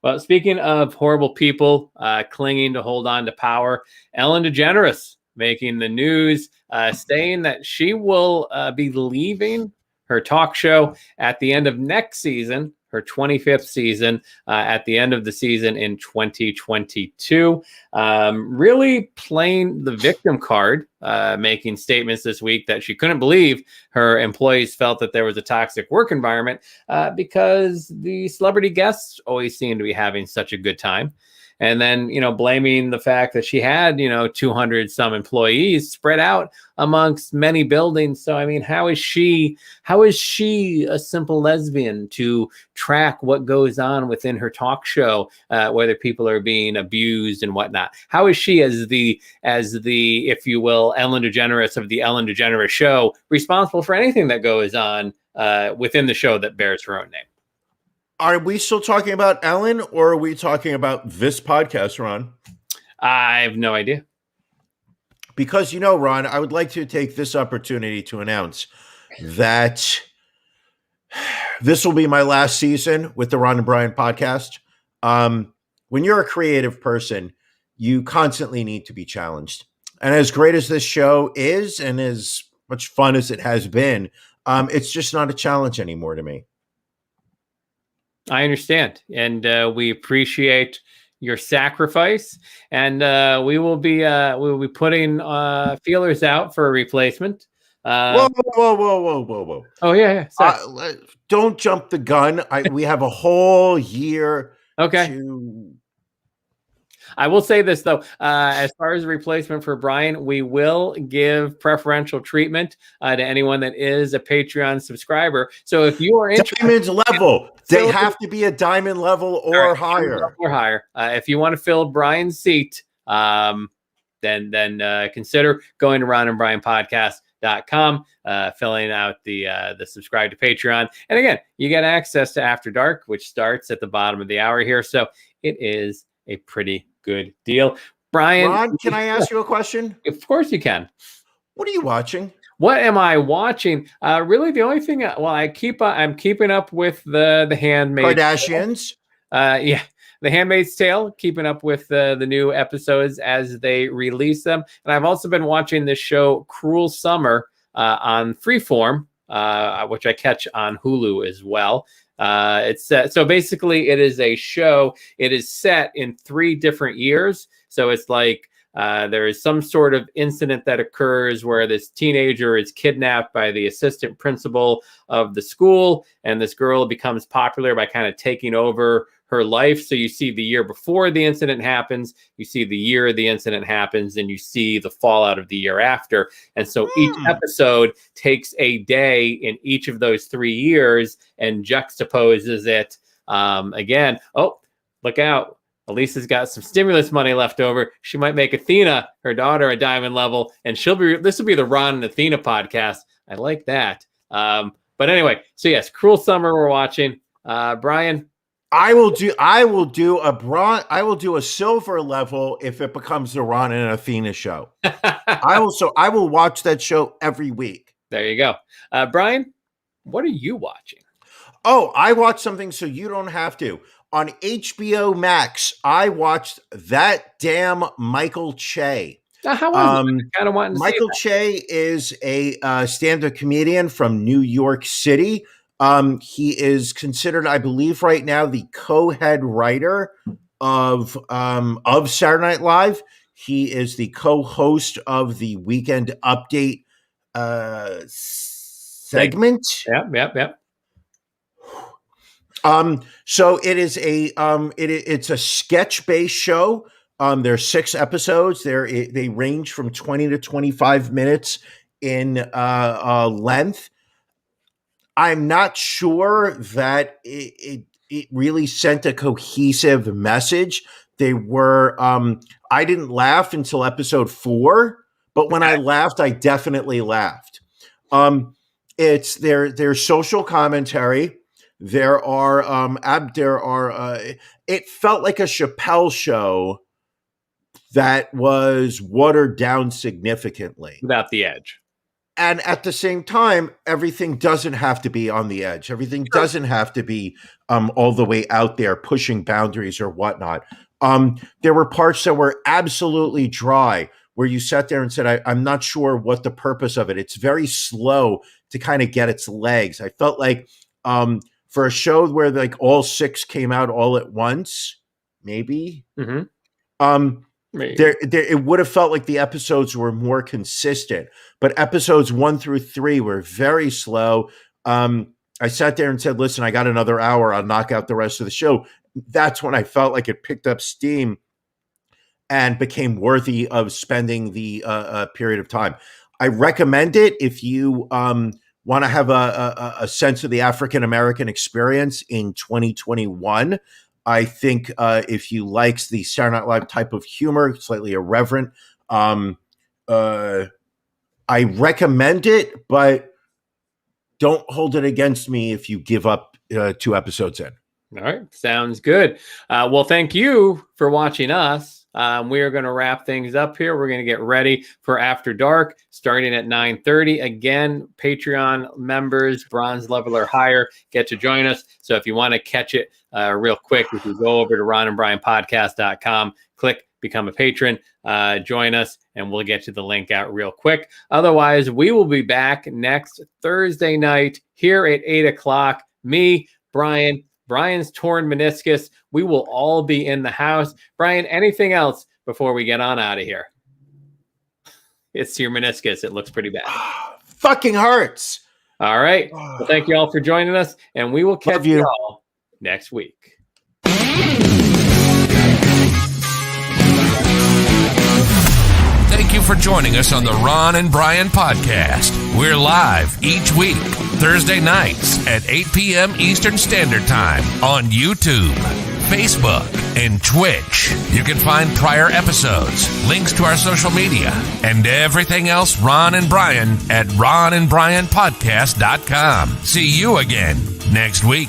Well, speaking of horrible people clinging to hold on to power, Ellen Degeneres making the news, saying that she will be leaving her talk show at the end of next season, her 25th season, at the end of the season in 2022. Really playing the victim card, making statements this week that she couldn't believe her employees felt that there was a toxic work environment because the celebrity guests always seem to be having such a good time. And then, blaming the fact that she had, 200 some employees spread out amongst many buildings. So, I mean, how is she a simple lesbian to track what goes on within her talk show, whether people are being abused and whatnot? How is she as the, if you will, Ellen DeGeneres of the Ellen DeGeneres show responsible for anything that goes on within the show that bears her own name? Are we still talking about Ellen, or are we talking about this podcast, Ron? I have no idea. Because, Ron, I would like to take this opportunity to announce that this will be my last season with the Ron and Brian podcast. When you're a creative person, you constantly need to be challenged. And as great as this show is, and as much fun as it has been, it's just not a challenge anymore to me. I understand, and we appreciate your sacrifice, and we will be putting feelers out for a replacement. Whoa! Oh yeah. Don't jump the gun. We have a whole year. Okay. I will say this though, as far as a replacement for Brian, we will give preferential treatment to anyone that is a Patreon subscriber. So if you are interested, diamond level, they have to be a diamond level or higher. Or higher. If you want to fill Brian's seat, then consider going to ronandbrianpodcast.com, filling out the subscribe to Patreon. And again, you get access to After Dark, which starts at the bottom of the hour here. So it is a pretty good deal. Brian, Ron, can I ask you a question? Of course you can. What are you watching? What am I watching? Really, the only thing. I'm keeping up with the Handmaid's Kardashians. Yeah, the Handmaid's Tale. Keeping up with the new episodes as they release them, and I've also been watching this show, Cruel Summer, on Freeform, which I catch on Hulu as well. It's so basically it is a show. It is set in 3 different years. So it's like there is some sort of incident that occurs where this teenager is kidnapped by the assistant principal of the school, and this girl becomes popular by kind of taking over her life. So you see the year before the incident happens, you see the year the incident happens, and you see the fallout of the year after. And so each episode takes a day in each of those 3 years and juxtaposes it again. Oh, look out. Elisa's got some stimulus money left over. She might make Athena, her daughter, a diamond level, and this will be the Ron and Athena podcast. I like that. But anyway, so yes, Cruel Summer we're watching. Brian, I will do a silver level if it becomes the Ron and Athena show. I will watch that show every week. There you go. Brian, what are you watching? Oh, I watched something so you don't have to. On HBO Max, I watched That Damn Michael Che. How was it? I kind of wanted to Michael Che is a stand-up comedian from New York City. He is considered, I believe, right now the co-head writer of Saturday Night Live. He is the co-host of the Weekend Update segment. Yep. So it is it's a sketch-based show. There's 6 episodes. They range from 20 to 25 minutes in length. I'm not sure that it really sent a cohesive message. They were I didn't laugh until episode 4, but when I laughed, I definitely laughed. It's there's social commentary. There are it felt like a Chappelle show that was watered down significantly. Without the edge. And at the same time, everything doesn't have to be on the edge. Everything doesn't have to be all the way out there pushing boundaries or whatnot. There were parts that were absolutely dry where you sat there and said, I'm not sure what the purpose of it. It's very slow to kind of get its legs. I felt like for a show where like all 6 came out all at once, maybe. Mm-hmm. There, it would have felt like the episodes were more consistent, but episodes 1 through 3 were very slow. I sat there and said, listen, I got another hour. I'll knock out the rest of the show. That's when I felt like it picked up steam and became worthy of spending the period of time. I recommend it if you want to have a sense of the African-American experience in 2021. I think if you like the Saturday Night Live type of humor, slightly irreverent, I recommend it, but don't hold it against me if you give up 2 episodes in. All right. Sounds good. Well, thank you for watching us. We are going to wrap things up here. We're going to get ready for After Dark starting at 9:30. Again, Patreon members, bronze level or higher, get to join us. So if you want to catch it real quick, if you go over to ronandbrianpodcast.com, click Become a Patron, join us, and we'll get you the link out real quick. Otherwise, we will be back next Thursday night here at 8 o'clock. Me, Brian's torn meniscus. We will all be in the house. Brian, anything else before we get on out of here? It's your meniscus. It looks pretty bad. Fucking hurts. All right. Well, thank you all for joining us, and we will catch you all next week. Thank you for joining us on the Ron and Brian podcast. We're live each week, Thursday nights at 8 p.m. Eastern Standard Time on YouTube, Facebook, and Twitch. You can find prior episodes, links to our social media, and everything else Ron and Brian at ronandbrianpodcast.com. See you again next week.